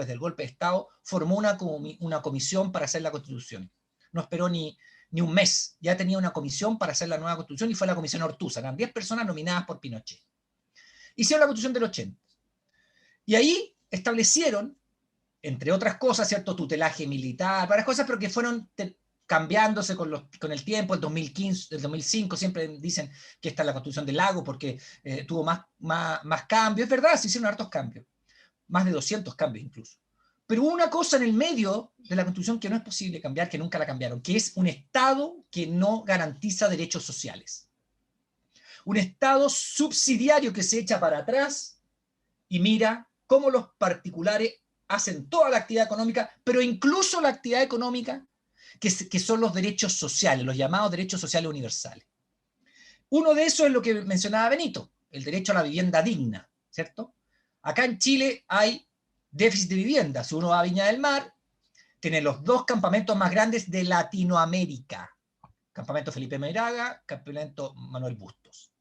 del golpe de Estado, formó una comisión para hacer la Constitución. No esperó ni un mes, ya tenía una comisión para hacer la nueva Constitución y fue la Comisión Ortúzar. Eran 10 personas nominadas por Pinochet. Hicieron la Constitución del 80. Y ahí establecieron, entre otras cosas, ¿cierto? Tutelaje militar, varias cosas, pero que fueron cambiándose con el tiempo. El 2015, el 2005 siempre dicen que esta es la Constitución del Lago porque tuvo más cambios. Es verdad, se hicieron hartos cambios, más de 200 cambios incluso. Pero hubo una cosa en el medio de la Constitución que no es posible cambiar, que nunca la cambiaron, que es un Estado que no garantiza derechos sociales. Un Estado subsidiario que se echa para atrás y mira cómo los particulares hacen toda la actividad económica, pero incluso la actividad económica que son los derechos sociales, los llamados derechos sociales universales. Uno de esos es lo que mencionaba Benito, el derecho a la vivienda digna, ¿cierto? Acá en Chile hay déficit de vivienda. Si uno va a Viña del Mar, tiene los dos campamentos más grandes de Latinoamérica. Campamento Felipe Meiraga, Campamento Manuel Bustos.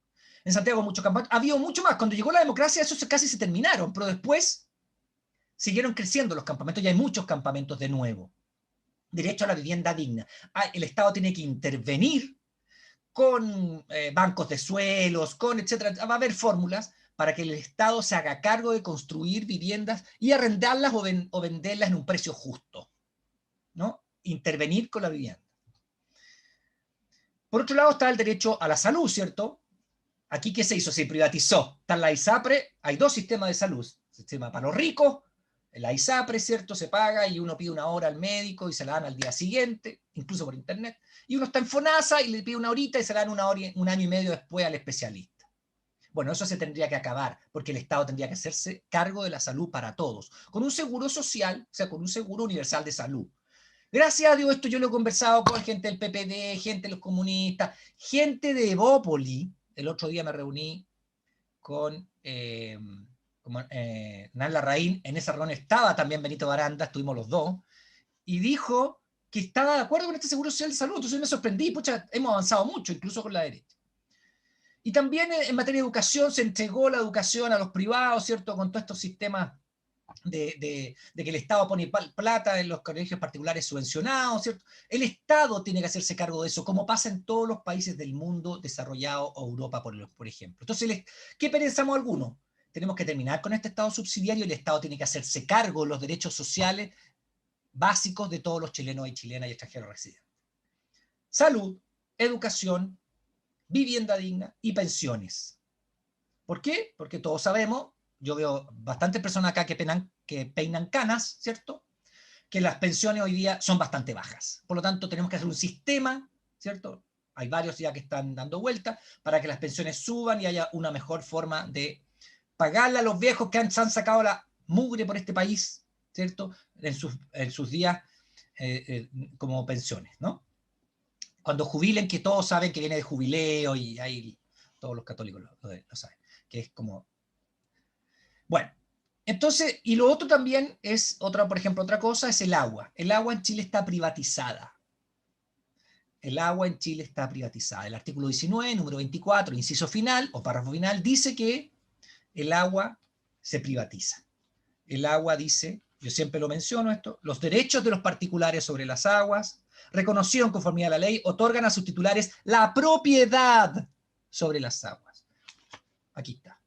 En Santiago muchos campamentos. Ha habido mucho más. Cuando llegó la democracia, esos casi se terminaron, pero después siguieron creciendo los campamentos y hay muchos campamentos de nuevo. Derecho a la vivienda digna. El Estado tiene que intervenir con bancos de suelos, con etcétera. Va a haber fórmulas para que el Estado se haga cargo de construir viviendas y arrendarlas o venderlas en un precio justo, ¿no? Intervenir con la vivienda. Por otro lado está el derecho a la salud, ¿cierto? Aquí, ¿qué se hizo? Se privatizó. Está la ISAPRE, hay dos sistemas de salud. Sistema para los ricos, la ISAPRE, ¿cierto? Se paga y uno pide una hora al médico y se la dan al día siguiente, incluso por internet. Y uno está en FONASA y le pide una horita y se la dan una hora, un año y medio después al especialista. Bueno, eso se tendría que acabar, porque el Estado tendría que hacerse cargo de la salud para todos, con un seguro social, o sea, con un seguro universal de salud. Gracias a Dios, esto yo lo he conversado con gente del PPD, gente de los comunistas, gente de Evópoli. El otro día me reuní con Nan Larraín, en esa reunión estaba también Benito Baranda, estuvimos los dos, y dijo que estaba de acuerdo con este seguro social de salud. Entonces me sorprendí, pucha, hemos avanzado mucho, incluso con la derecha. Y también en materia de educación se entregó la educación a los privados, ¿cierto? Con todos estos sistemas de que el Estado pone plata en los colegios particulares subvencionados, ¿cierto? El Estado tiene que hacerse cargo de eso, como pasa en todos los países del mundo desarrollado o Europa, por ejemplo. Entonces, ¿qué pensamos algunos? Tenemos que terminar con este Estado subsidiario y el Estado tiene que hacerse cargo de los derechos sociales básicos de todos los chilenos y chilenas y extranjeros residentes. Salud, educación, vivienda digna y pensiones. ¿Por qué? Porque todos sabemos, yo veo bastantes personas acá que peinan canas, ¿cierto? Que las pensiones hoy día son bastante bajas. Por lo tanto, tenemos que hacer un sistema, ¿cierto? Hay varios ya que están dando vuelta para que las pensiones suban y haya una mejor forma de pagarle a los viejos que se han sacado la mugre por este país ¿cierto? En sus días como pensiones, ¿no? Cuando jubilen, que todos saben que viene de jubileo, y ahí todos los católicos lo saben, que es como... Bueno, entonces, y lo otro también es, por ejemplo, otra cosa es el agua. El agua en Chile está privatizada. El agua en Chile está privatizada. El artículo 19, número 24, inciso final o párrafo final, dice que el agua se privatiza. El agua dice, yo siempre lo menciono esto, los derechos de los particulares sobre las aguas, reconocido en conformidad a la ley, otorgan a sus titulares la propiedad sobre las aguas. Aquí está.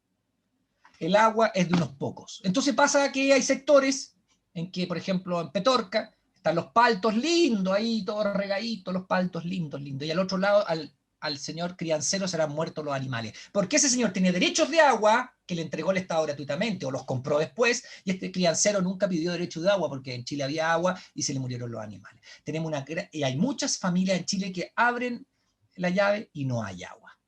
El agua es de unos pocos. Entonces pasa que hay sectores en que, por ejemplo, en Petorca, están los paltos lindos ahí, todos regaditos, los paltos lindos, lindos. Y al otro lado, al señor criancero serán muertos los animales. Porque ese señor tiene derechos de agua que le entregó el Estado gratuitamente o los compró después, y este criancero nunca pidió derechos de agua porque en Chile había agua y se le murieron los animales. Y hay muchas familias en Chile que abren la llave y no hay agua.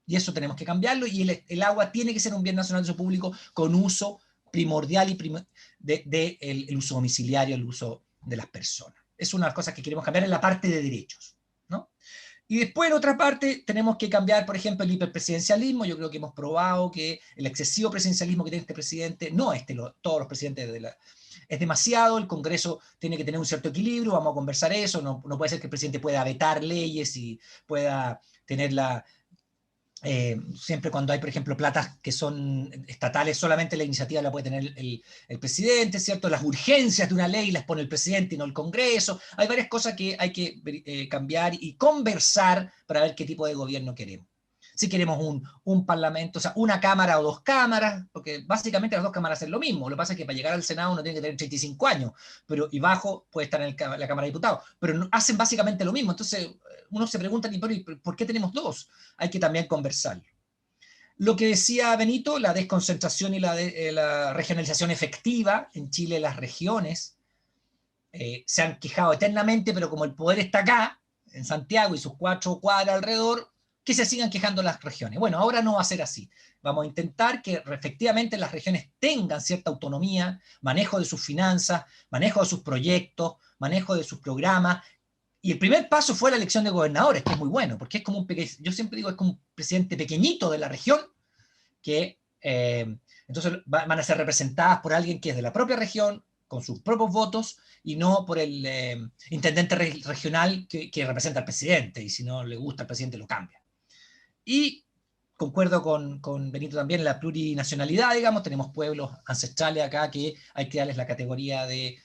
Y eso tenemos que cambiarlo, y el agua tiene que ser un bien nacional de uso público con uso primordial y el uso domiciliario, el uso de las personas. Es una de las cosas que queremos cambiar en la parte de derechos, ¿no? Y después, en otra parte, tenemos que cambiar, por ejemplo, el hiperpresidencialismo. Yo creo que hemos probado que el excesivo presidencialismo que tiene este presidente, no todos los presidentes es demasiado. El Congreso tiene que tener un cierto equilibrio, vamos a conversar eso. No puede ser que el presidente pueda vetar leyes y pueda tenerla... siempre cuando hay, por ejemplo, platas que son estatales, solamente la iniciativa la puede tener el presidente, ¿cierto? Las urgencias de una ley las pone el presidente y no el Congreso. Hay varias cosas que hay que cambiar y conversar para ver qué tipo de gobierno queremos. Si queremos un parlamento, o sea, una cámara o dos cámaras, porque básicamente las dos cámaras es lo mismo. Lo que pasa es que para llegar al Senado uno tiene que tener 35 años, y bajo puede estar en la Cámara de Diputados, pero hacen básicamente lo mismo. Entonces uno se pregunta, ¿por qué tenemos dos? Hay que también conversar. Lo que decía Benito, la desconcentración y la regionalización efectiva. En Chile las regiones se han quejado eternamente, pero como el poder está acá, en Santiago y sus 4 cuadras alrededor, que se sigan quejando las regiones. Bueno, ahora no va a ser así. Vamos a intentar que efectivamente las regiones tengan cierta autonomía, manejo de sus finanzas, manejo de sus proyectos, manejo de sus programas. Y el primer paso fue la elección de gobernadores, que es muy bueno, porque es como yo siempre digo, es como un presidente pequeñito de la región, que entonces van a ser representadas por alguien que es de la propia región, con sus propios votos, y no por el intendente regional que representa al presidente, y si no le gusta al presidente lo cambia. Y concuerdo con Benito también en la plurinacionalidad, digamos, tenemos pueblos ancestrales acá que hay que darles la categoría de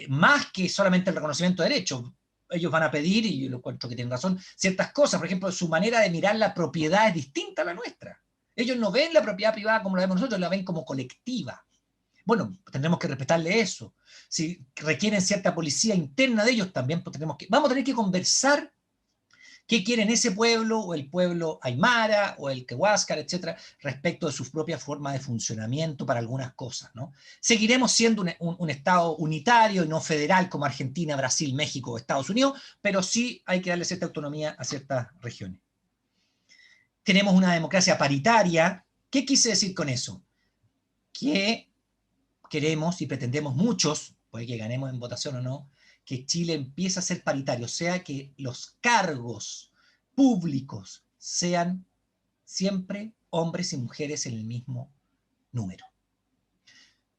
más que solamente el reconocimiento de derechos. Ellos van a pedir, y yo lo encuentro que tienen razón, ciertas cosas. Por ejemplo, su manera de mirar la propiedad es distinta a la nuestra. Ellos no ven la propiedad privada como la vemos nosotros, la ven como colectiva. Bueno, tendremos que respetarle eso. Si requieren cierta policía interna de ellos, también vamos a tener que conversar qué quieren ese pueblo, o el pueblo aymara, o el Quehuáscar, etcétera, respecto de sus propias formas de funcionamiento para algunas cosas, ¿no? Seguiremos siendo un Estado unitario y no federal como Argentina, Brasil, México o Estados Unidos, pero sí hay que darle cierta autonomía a ciertas regiones. Tenemos una democracia paritaria. ¿Qué quise decir con eso? Que queremos y pretendemos muchos, puede que ganemos en votación o no, que Chile empiece a ser paritario, o sea, que los cargos públicos sean siempre hombres y mujeres en el mismo número.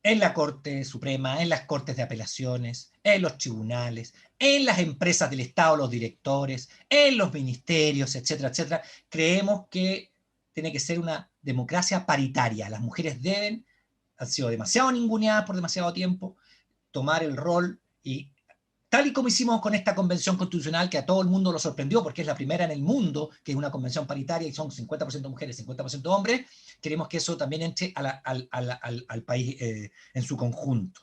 En la Corte Suprema, en las Cortes de Apelaciones, en los tribunales, en las empresas del Estado, los directores, en los ministerios, etcétera, etcétera. Creemos que tiene que ser una democracia paritaria. Las mujeres han sido demasiado ninguneadas por demasiado tiempo, tomar el rol, y tal y como hicimos con esta convención constitucional, que a todo el mundo lo sorprendió porque es la primera en el mundo que es una convención paritaria y son 50% mujeres, 50% hombres, queremos que eso también entre al país en su conjunto.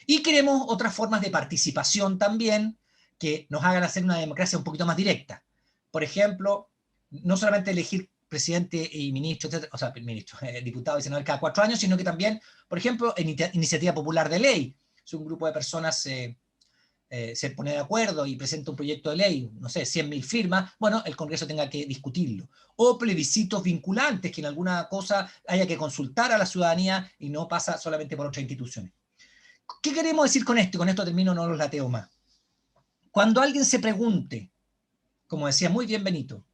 Y queremos otras formas de participación también que nos hagan hacer una democracia un poquito más directa. Por ejemplo, no solamente elegir presidente y ministro, o sea, diputado y senador cada 4 años, sino que también, por ejemplo, en iniciativa popular de ley. Si un grupo de personas se pone de acuerdo y presenta un proyecto de ley, no sé, 100.000 firmas, bueno, el Congreso tenga que discutirlo. O plebiscitos vinculantes, que en alguna cosa haya que consultar a la ciudadanía y no pasa solamente por otras instituciones. ¿Qué queremos decir con esto? Y con esto termino, no los lateo más. Cuando alguien se pregunte, como decía muy bien Benito,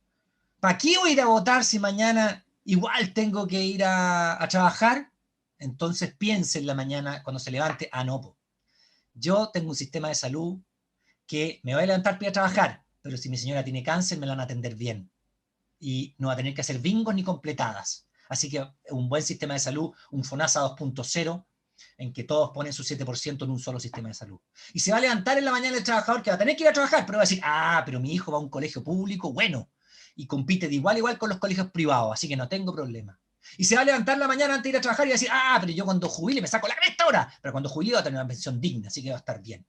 ¿para qué voy a ir a votar si mañana igual tengo que ir a trabajar? Entonces piense en la mañana cuando se levante, no, po. Yo tengo un sistema de salud que me voy a levantar para ir a trabajar, pero si mi señora tiene cáncer me la van a atender bien y no va a tener que hacer bingos ni completadas. Así que un buen sistema de salud, un FONASA 2.0, en que todos ponen su 7% en un solo sistema de salud. Y se va a levantar en la mañana el trabajador que va a tener que ir a trabajar, pero va a decir, pero mi hijo va a un colegio público, bueno, y compite de igual a igual con los colegios privados, así que no tengo problema. Y se va a levantar la mañana antes de ir a trabajar y va a decir, pero yo cuando jubile me saco la cresta ahora, pero cuando jubile va a tener una pensión digna, así que va a estar bien.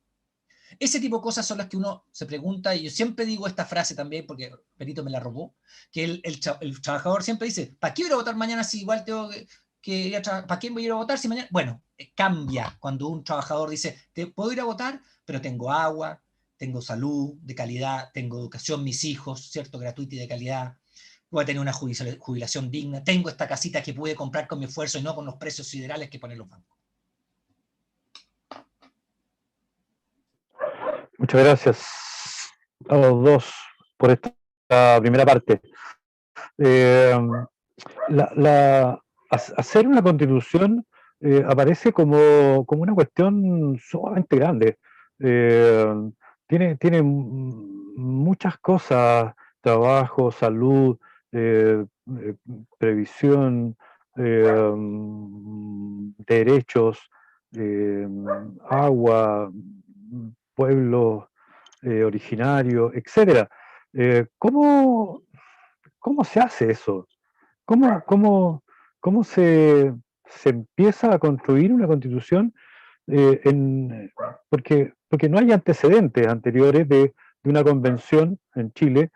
Ese tipo de cosas son las que uno se pregunta, y yo siempre digo esta frase también, porque Benito me la robó, que el trabajador siempre dice, ¿para qué voy a votar mañana si igual tengo que ir a trabajar? ¿Para quién voy a ir a votar si mañana? Bueno, cambia cuando un trabajador dice, te puedo ir a votar, pero tengo agua, tengo salud de calidad, tengo educación, mis hijos, ¿cierto? Gratuita y de calidad, voy a tener una jubilación digna, tengo esta casita que pude comprar con mi esfuerzo y no con los precios siderales que ponen los bancos. Muchas gracias a los dos por esta primera parte. Hacer una constitución aparece como una cuestión sumamente grande. Tiene muchas cosas: trabajo, salud, previsión, derechos, agua, pueblos originarios, etc. ¿Cómo se hace eso? ¿Cómo se empieza a construir una constitución? Porque no hay antecedentes anteriores de una convención en Chile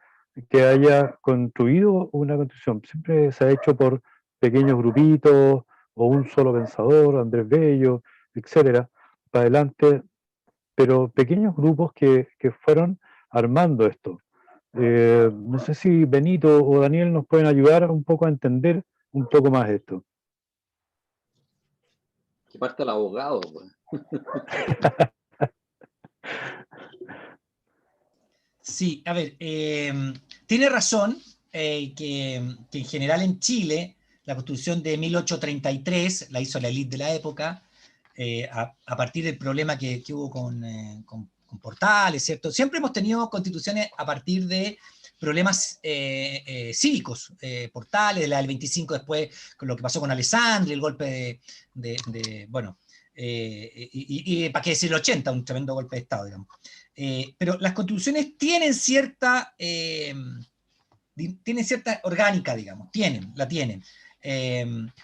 que haya construido una constitución. Siempre se ha hecho por pequeños grupitos o un solo pensador, Andrés Bello, etcétera, para adelante, pero pequeños grupos que fueron armando esto. No sé si Benito o Daniel nos pueden ayudar un poco a entender un poco más esto. Que parte el abogado, pues. Sí, a ver, tiene razón que en general en Chile la Constitución de 1833 la hizo la élite de la época a partir del problema que hubo con Portales, ¿cierto? Siempre hemos tenido constituciones a partir de problemas cívicos, Portales, la del 25 después, con lo que pasó con Alessandri, el golpe bueno, y para qué decir el 80, un tremendo golpe de Estado, digamos. Pero las constituciones tienen cierta orgánica, digamos, la tienen.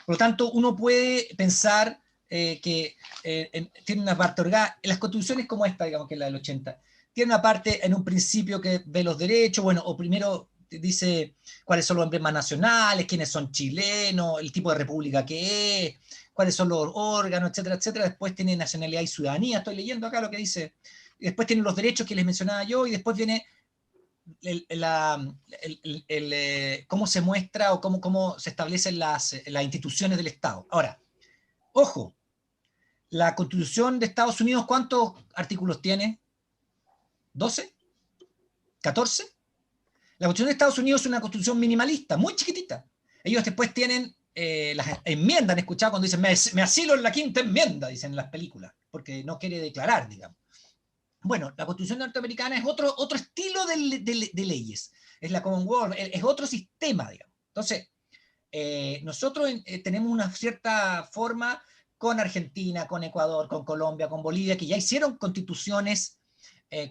Por lo tanto, uno puede pensar que tiene una parte orgánica. Las constituciones como esta, digamos, que es la del 80, tiene una parte en un principio que ve los derechos, bueno, o primero dice cuáles son los emblemas nacionales, quiénes son chilenos, el tipo de república que es, cuáles son los órganos, etcétera, etcétera. Después tiene nacionalidad y ciudadanía. Estoy leyendo acá lo que dice. Después tienen los derechos que les mencionaba yo, y después viene cómo se muestra o cómo se establecen las instituciones del Estado. Ahora, ojo, la Constitución de Estados Unidos, ¿cuántos artículos tiene? ¿12? ¿14? La Constitución de Estados Unidos es una constitución minimalista, muy chiquitita. Ellos después tienen las enmiendas, han escuchado cuando dicen me asilo en la quinta enmienda, dicen en las películas, porque no quiere declarar, digamos. Bueno, la Constitución norteamericana es otro estilo de leyes. Es la Commonwealth, es otro sistema, digamos. Entonces, nosotros tenemos una cierta forma con Argentina, con Ecuador, con Colombia, con Bolivia, que ya hicieron constituciones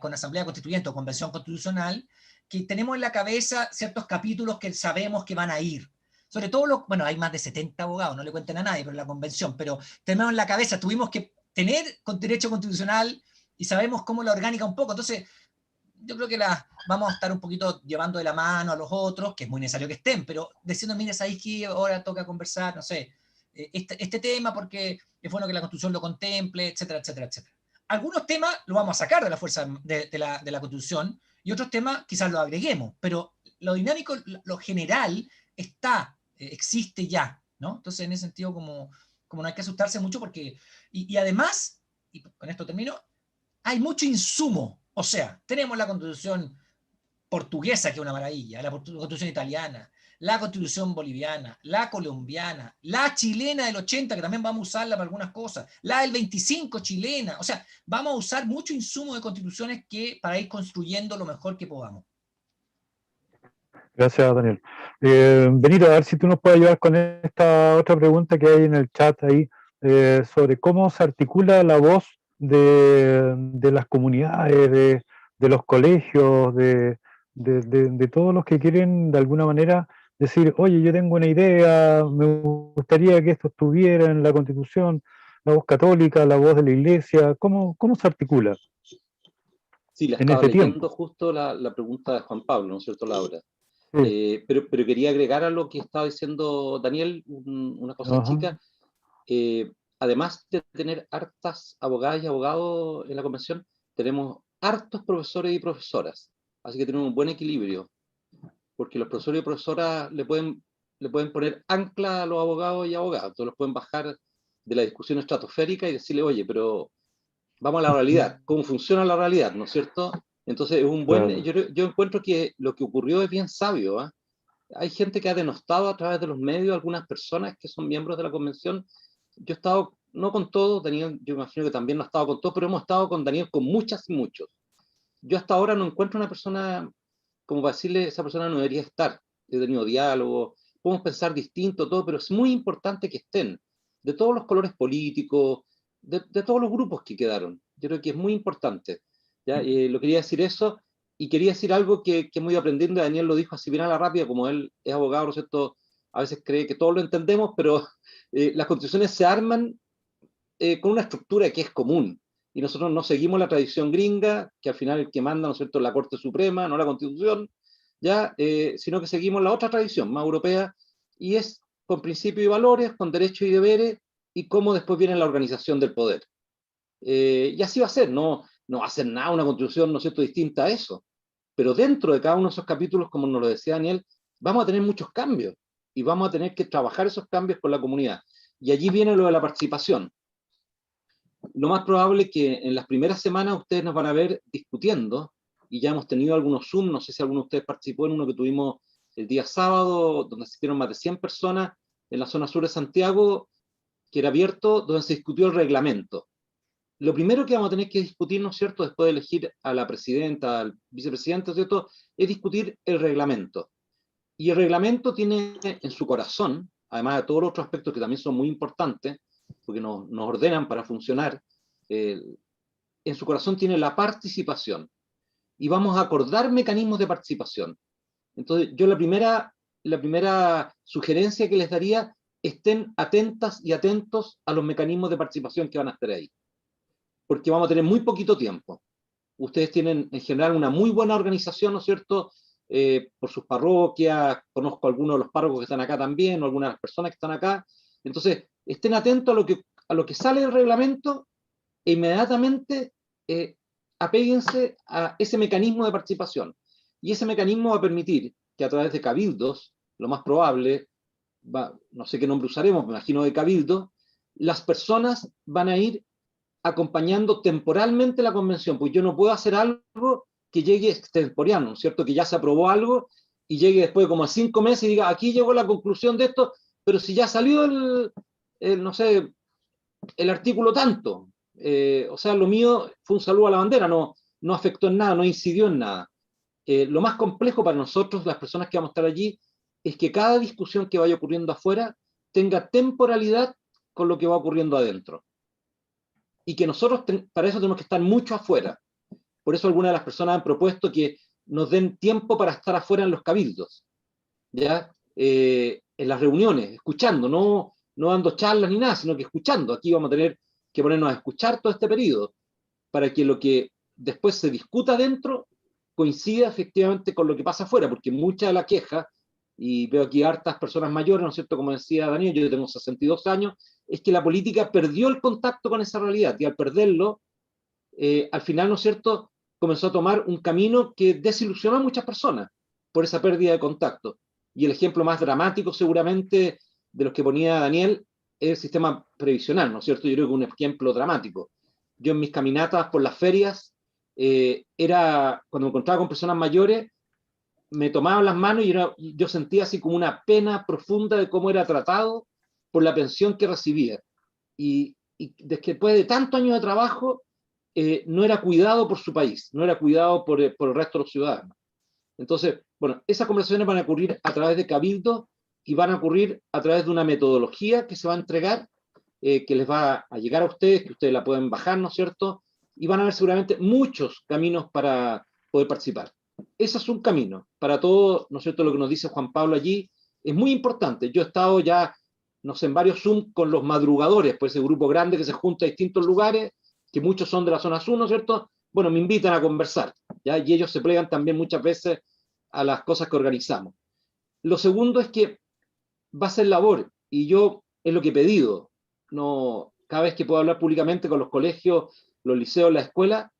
con Asamblea Constituyente o Convención Constitucional, que tenemos en la cabeza ciertos capítulos que sabemos que van a ir. Sobre todo, bueno, hay más de 70 abogados, no le cuenten a nadie, pero la convención, pero tenemos en la cabeza, tuvimos que tener con derecho constitucional y sabemos cómo la orgánica un poco. Entonces, yo creo que vamos a estar un poquito llevando de la mano a los otros, que es muy necesario que estén, pero diciendo, mira, ¿sabéis que ahora toca conversar, no sé, este tema porque es bueno que la Constitución lo contemple, etcétera, etcétera, etcétera? Algunos temas los vamos a sacar de la fuerza de la Constitución y otros temas quizás los agreguemos, pero lo dinámico, lo general está, existe ya, ¿no? Entonces, en ese sentido, como no hay que asustarse mucho porque, y además, y con esto termino, hay mucho insumo. O sea, tenemos la Constitución portuguesa, que es una maravilla, la Constitución italiana, la Constitución boliviana, la colombiana, la chilena del 80, que también vamos a usarla para algunas cosas, la del 25 chilena. O sea, vamos a usar mucho insumo de constituciones para ir construyendo lo mejor que podamos. Gracias, Daniel. Benito, a ver si tú nos puedes ayudar con esta otra pregunta que hay en el chat ahí, sobre cómo se articula la voz de las comunidades, de los colegios, de todos los que quieren de alguna manera decir, oye, yo tengo una idea, me gustaría que esto estuviera en la Constitución, la voz católica, la voz de la Iglesia, ¿cómo se articula Sí, la en estaba ese leyendo tiempo? justo la pregunta de Juan Pablo, ¿no es cierto, Laura? Sí. Pero quería agregar a lo que estaba diciendo Daniel una cosa Ajá. chica. Además de tener hartas abogadas y abogados en la convención, tenemos hartos profesores y profesoras. Así que tenemos un buen equilibrio, porque los profesores y profesoras le pueden poner ancla a los abogados y abogadas. Entonces los pueden bajar de la discusión estratosférica y decirle, oye, pero vamos a la realidad, cómo funciona la realidad, ¿no es cierto? Entonces es un buen, Claro. yo encuentro que lo que ocurrió es bien sabio, ¿eh? Hay gente que ha denostado a través de los medios, algunas personas que son miembros de la convención. Yo he estado, no con todos, Daniel, yo imagino que también no ha estado con todos, pero hemos estado con Daniel con muchas y muchos. Yo hasta ahora no encuentro una persona, como para decirle, esa persona no debería estar. He tenido diálogo, podemos pensar distinto, todo, pero es muy importante que estén, de todos los colores políticos, de todos los grupos que quedaron. Yo creo que es muy importante. ¿Ya? Lo quería decir eso, y quería decir algo que hemos ido aprendiendo. Daniel lo dijo así bien a la rápida, como él es abogado, ¿no es cierto? A veces cree que todos lo entendemos, pero las constituciones se arman con una estructura que es común. Y nosotros no seguimos la tradición gringa, que al final el que manda, ¿no es cierto?, la Corte Suprema, no la Constitución, ya, sino que seguimos la otra tradición, más europea, y es con principios y valores, con derechos y deberes, y cómo después viene la organización del poder. Y así va a ser, no va a ser nada una Constitución, ¿no es cierto?, distinta a eso. Pero dentro de cada uno de esos capítulos, como nos lo decía Daniel, vamos a tener muchos cambios, y vamos a tener que trabajar esos cambios con la comunidad. Y allí viene lo de la participación. Lo más probable es que en las primeras semanas ustedes nos van a ver discutiendo, y ya hemos tenido algunos Zoom, no sé si alguno de ustedes participó en uno que tuvimos el día sábado, donde asistieron más de 100 personas en la zona sur de Santiago, que era abierto, donde se discutió el reglamento. Lo primero que vamos a tener que discutir, ¿no es cierto?, después de elegir a la presidenta, al vicepresidente, ¿no es cierto?, es discutir el reglamento. Y el reglamento tiene en su corazón, además de todos los otros aspectos que también son muy importantes, porque nos ordenan para funcionar, en su corazón tiene la participación. Y vamos a acordar mecanismos de participación. Entonces, yo la primera sugerencia que les daría, estén atentas y atentos a los mecanismos de participación que van a estar ahí. Porque vamos a tener muy poquito tiempo. Ustedes tienen en general una muy buena organización, ¿no es cierto?, por sus parroquias. Conozco a algunos de los párrocos que están acá también, o algunas de las personas que están acá. Entonces, estén atentos a lo que sale del reglamento, e inmediatamente apéguense a ese mecanismo de participación. Y ese mecanismo va a permitir que a través de cabildos, lo más probable, no sé qué nombre usaremos, me imagino de cabildo, las personas van a ir acompañando temporalmente la convención, pues yo no puedo hacer algo que llegue extemporáneo, ¿cierto? Que ya se aprobó algo y llegue después de como a 5 meses y diga, aquí llegó la conclusión de esto, pero si ya salió no sé, el artículo tanto. O sea, lo mío fue un saludo a la bandera, no afectó en nada, no incidió en nada. Lo más complejo para nosotros, las personas que vamos a estar allí, es que cada discusión que vaya ocurriendo afuera tenga temporalidad con lo que va ocurriendo adentro. Y que nosotros para eso tenemos que estar mucho afuera. Por eso algunas de las personas han propuesto que nos den tiempo para estar afuera en los cabildos, ¿ya? En las reuniones, escuchando, no dando charlas ni nada, sino que escuchando. Aquí vamos a tener que ponernos a escuchar todo este periodo, para que lo que después se discuta dentro coincida efectivamente con lo que pasa afuera, porque mucha de la queja, y veo aquí hartas personas mayores, ¿no es cierto?, como decía Daniel, yo tengo 62 años, es que la política perdió el contacto con esa realidad, y al perderlo, al final, ¿no es cierto?, comenzó a tomar un camino que desilusionó a muchas personas por esa pérdida de contacto. Y el ejemplo más dramático, seguramente, de los que ponía Daniel, es el sistema previsional, ¿no es cierto? Yo creo que es un ejemplo dramático. yo en mis caminatas por las ferias, cuando me encontraba con personas mayores, me tomaban las manos y yo sentía así como una pena profunda de cómo era tratado por la pensión que recibía. Y después de tantos años de trabajo, no era cuidado por su país, no era cuidado por el resto de los ciudadanos. Entonces, bueno, esas conversaciones van a ocurrir a través de Cabildo y van a ocurrir a través de una metodología que se va a entregar, que les va a llegar a ustedes, que ustedes la pueden bajar, ¿no es cierto? Y van a haber seguramente muchos caminos para poder participar. Ese es un camino. Para todo, ¿no es cierto?, lo que nos dice Juan Pablo allí es muy importante. Yo he estado ya, no sé, en varios Zoom con los madrugadores, pues ese grupo grande que se junta a distintos lugares, que muchos son de la zona sur, ¿no es cierto? Bueno, me invitan a conversar, ¿ya? Y ellos se plegan también muchas veces a las cosas que organizamos. Lo segundo es que va a ser labor, y yo es lo que he pedido, no, cada vez que puedo hablar públicamente con los colegios, los liceos, la escuela,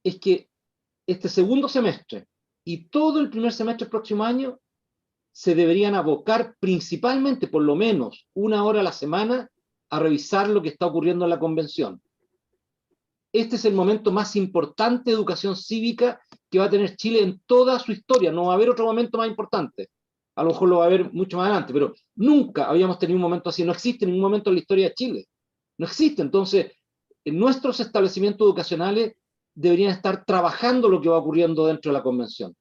es que este segundo semestre y todo el primer semestre del próximo año se deberían abocar principalmente, por lo menos, 1 hora a la semana a revisar lo que está ocurriendo en la convención. Este es el momento más importante de educación cívica que va a tener Chile en toda su historia. No va a haber otro momento más importante. A lo mejor lo va a haber mucho más adelante, pero nunca habíamos tenido un momento así. No existe ningún momento en la historia de Chile. No existe. Entonces, en nuestros establecimientos educacionales deberían estar trabajando lo que va ocurriendo dentro de la convención.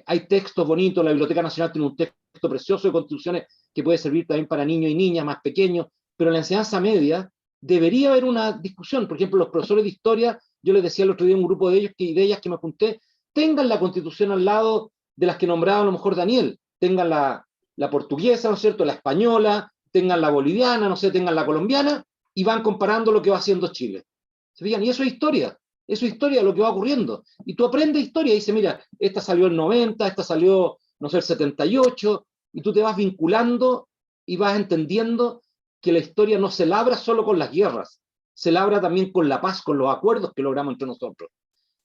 Hay textos bonitos, la Biblioteca Nacional tiene un texto precioso de constituciones que puede servir también para niños y niñas más pequeños, pero en la enseñanza media debería haber una discusión. Por ejemplo, los profesores de historia, yo les decía el otro día a un grupo de ellos y de ellas que me junté, tengan la constitución al lado de las que nombraba a lo mejor Daniel, tengan la portuguesa, ¿no es cierto?, la española, tengan la boliviana, no sé, tengan la colombiana, y van comparando lo que va haciendo Chile. ¿Se fijan? Y eso es historia de lo que va ocurriendo. Y tú aprendes historia y dices, mira, esta salió el 90, esta salió, no sé, el 78, y tú te vas vinculando y vas entendiendo que la historia no se labra solo con las guerras, se labra también con la paz, con los acuerdos que logramos entre nosotros.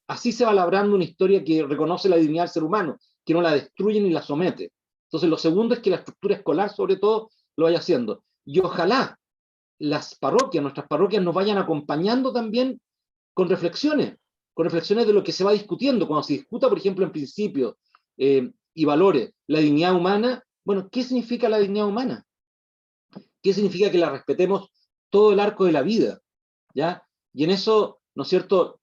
Así se va labrando una historia que reconoce la dignidad del ser humano, que no la destruye ni la somete. Entonces, lo segundo es que la estructura escolar, sobre todo, lo vaya haciendo. Y ojalá las parroquias, nuestras parroquias, nos vayan acompañando también con reflexiones de lo que se va discutiendo. Cuando se discuta, por ejemplo, en principios y valores, la dignidad humana, bueno, ¿qué significa la dignidad humana? ¿Qué significa que la respetemos todo el arco de la vida? ¿Ya? Y en eso, ¿no es cierto?,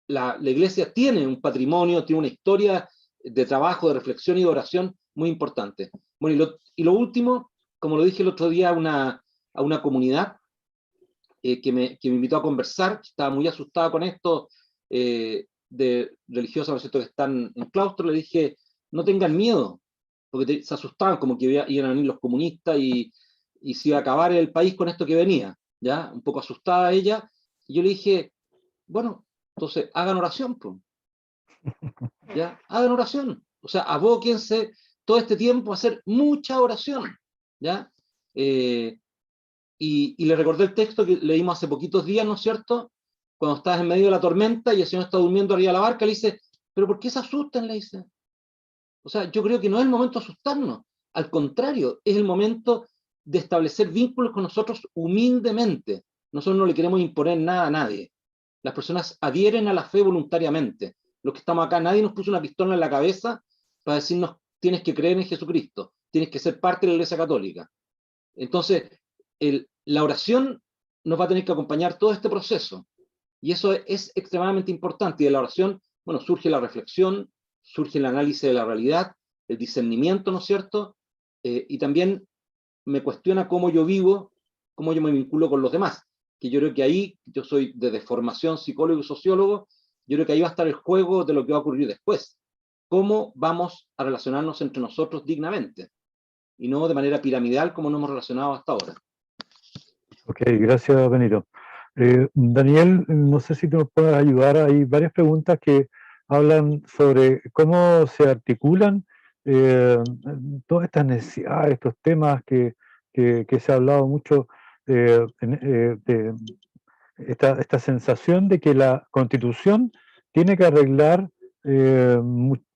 la Iglesia tiene un patrimonio, tiene una historia de trabajo, de reflexión y de oración muy importante. Bueno, y lo último, como lo dije el otro día a una comunidad que me invitó a conversar, estaba muy asustada con esto, de religiosas, ¿no es cierto?, que están en claustro, le dije, no tengan miedo, porque se asustaban como que iban a venir los comunistas y se iba a acabar el país con esto que venía, ¿ya? Un poco asustada ella, y yo le dije, bueno, entonces hagan oración, pues, ¿ya? Hagan oración, o sea, abóquense todo este tiempo a hacer mucha oración, ¿ya? Y le recordé el texto que leímos hace poquitos días, ¿no es cierto?, cuando estás en medio de la tormenta y el Señor está durmiendo arriba de la barca, le dice, ¿pero por qué se asustan?, le dice. O sea, yo creo que no es el momento de asustarnos, al contrario, es el momento de establecer vínculos con nosotros humildemente. Nosotros no le queremos imponer nada a nadie. Las personas adhieren a la fe voluntariamente. Los que estamos acá, nadie nos puso una pistola en la cabeza para decirnos, tienes que creer en Jesucristo, tienes que ser parte de la Iglesia Católica. Entonces, la oración nos va a tener que acompañar todo este proceso. Y eso es extremadamente importante. Y de la oración, bueno, surge la reflexión, surge el análisis de la realidad, el discernimiento, ¿no es cierto? Y también me cuestiona cómo yo vivo, cómo yo me vinculo con los demás. Que yo creo que ahí, yo soy de formación psicólogo y sociólogo, yo creo que ahí va a estar el juego de lo que va a ocurrir después. Cómo vamos a relacionarnos entre nosotros dignamente, y no de manera piramidal como nos hemos relacionado hasta ahora. Ok, gracias, Benito. Daniel, no sé si te nos puedes ayudar. Hay varias preguntas que hablan sobre cómo se articulan todas estas necesidades, estos temas que se ha hablado mucho, de esta sensación de que la Constitución tiene que arreglar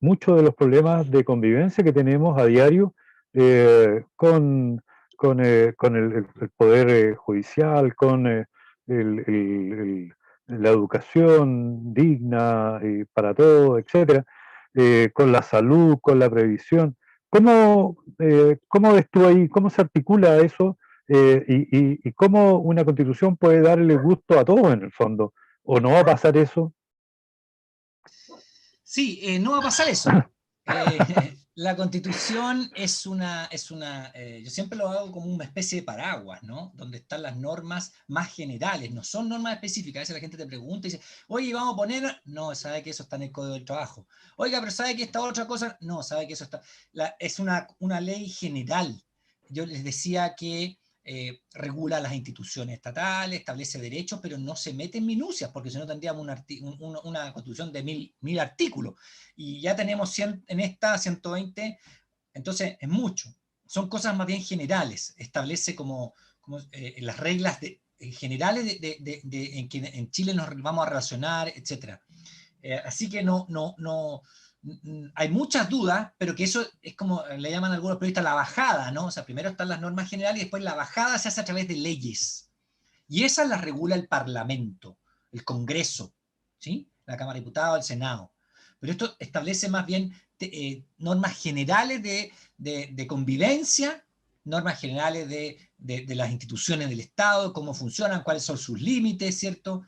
muchos de los problemas de convivencia que tenemos a diario con el poder judicial, con la educación digna para todos, etcétera, con la salud, con la previsión. ¿Cómo ves tú ahí, cómo se articula eso y cómo una constitución puede darle gusto a todos en el fondo? ¿O no va a pasar eso? Sí, no va a pasar eso. La Constitución yo siempre lo hago como una especie de paraguas, ¿no? Donde están las normas más generales, no son normas específicas. A veces la gente te pregunta y dice, oye, vamos a poner, no, sabe que eso está en el Código del Trabajo. Oiga, pero sabe que esta otra cosa, no, sabe que eso está, es una ley general. Yo les decía que regula las instituciones estatales, establece derechos, pero no se mete en minucias, porque si no tendríamos una constitución de mil artículos. Y ya tenemos en esta 120, entonces es mucho. Son cosas más bien generales. Establece como las reglas generales en que en Chile nos vamos a relacionar, etc. Así que hay muchas dudas, pero que eso es como le llaman algunos periodistas la bajada, ¿no? O sea, primero están las normas generales y después la bajada se hace a través de leyes. Y esas las regula el Parlamento, el Congreso, ¿sí? La Cámara de Diputados, el Senado. Pero esto establece más bien normas generales de convivencia, normas generales de las instituciones del Estado, cómo funcionan, cuáles son sus límites, ¿cierto?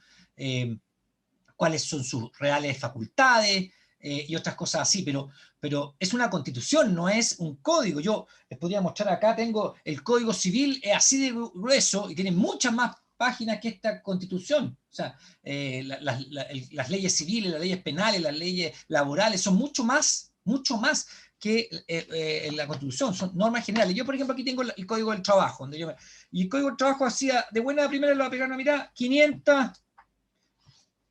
Cuáles son sus reales facultades y otras cosas así, pero es una constitución, no es un código. Yo les podría mostrar acá, tengo el Código Civil, es así de grueso y tiene muchas más páginas que esta constitución. O sea, las leyes civiles, las leyes penales, las leyes laborales son mucho más que la constitución, son normas generales. Yo, por ejemplo, aquí tengo el Código del Trabajo, y el Código del Trabajo hacía, de buena primera lo voy a pegar una mirada, 500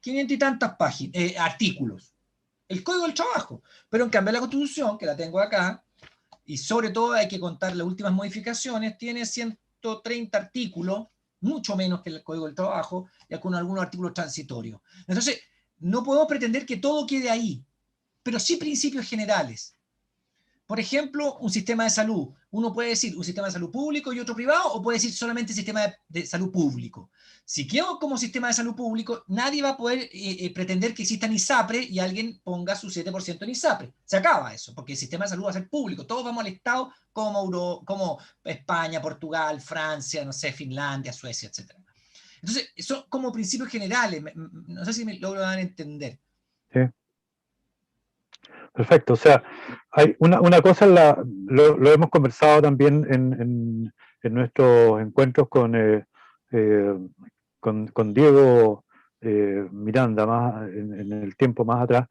y tantas páginas, artículos. El Código del Trabajo. Pero en cambio la Constitución, que la tengo acá, y sobre todo hay que contar las últimas modificaciones, tiene 130 artículos, mucho menos que el Código del Trabajo, y algunos artículos transitorios. Entonces, no podemos pretender que todo quede ahí, pero sí principios generales. Por ejemplo, un sistema de salud. Uno puede decir un sistema de salud público y otro privado, o puede decir solamente sistema de salud público. Si quedo como sistema de salud público, nadie va a poder pretender que exista en ISAPRE y alguien ponga su 7% en ISAPRE. Se acaba eso, porque el sistema de salud va a ser público. Todos vamos al Estado como España, Portugal, Francia, no sé, Finlandia, Suecia, etc. Entonces, son como principios generales. No sé si me logro dar a entender. Sí. Perfecto, o sea, hay una cosa, lo hemos conversado también en nuestros encuentros con Diego Miranda, más en el tiempo más atrás,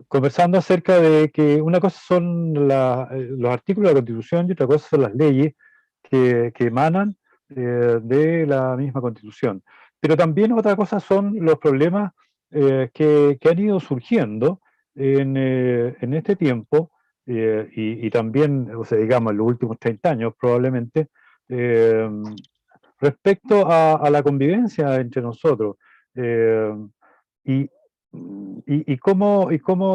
conversando acerca de que una cosa son los artículos de la Constitución y otra cosa son las leyes que emanan de la misma Constitución. Pero también otra cosa son los problemas que han ido surgiendo en este tiempo y también, o sea, digamos, en los últimos 30 años probablemente, respecto a la convivencia entre nosotros. Y, y cómo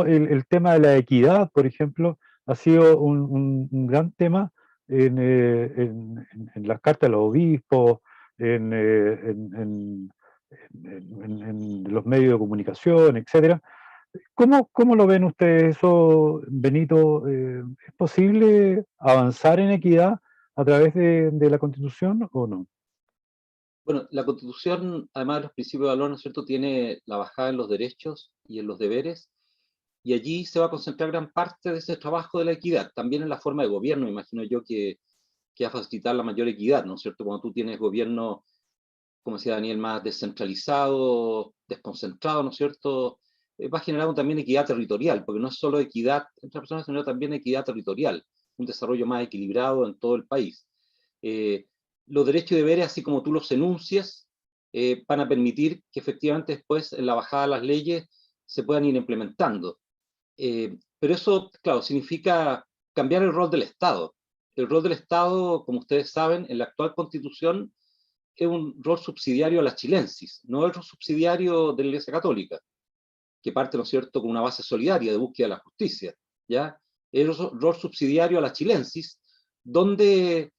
el tema de la equidad, por ejemplo, ha sido un gran tema en las cartas de los obispos, en los medios de comunicación, etcétera. ¿Cómo lo ven ustedes eso, Benito? ¿Es posible avanzar en equidad a través de la Constitución o no? Bueno, la Constitución, además de los principios de valor, ¿no es cierto?, tiene la bajada en los derechos y en los deberes, y allí se va a concentrar gran parte de ese trabajo de la equidad, también en la forma de gobierno, imagino yo, que va a facilitar la mayor equidad, ¿no es cierto? Cuando tú tienes gobierno, como decía Daniel, más descentralizado, desconcentrado, ¿no es cierto?, va a generar también equidad territorial, porque no es solo equidad entre personas, sino también equidad territorial, un desarrollo más equilibrado en todo el país. Los derechos y deberes, así como tú los enuncias, van a permitir que efectivamente después en la bajada de las leyes se puedan ir implementando. Pero eso, claro, significa cambiar el rol del Estado. El rol del Estado, como ustedes saben, en la actual Constitución es un rol subsidiario a la chilensis, no es rol subsidiario de la Iglesia Católica, que parte, ¿no es cierto?, con una base solidaria de búsqueda de la justicia, ¿ya? Es un rol subsidiario a la chilensis, donde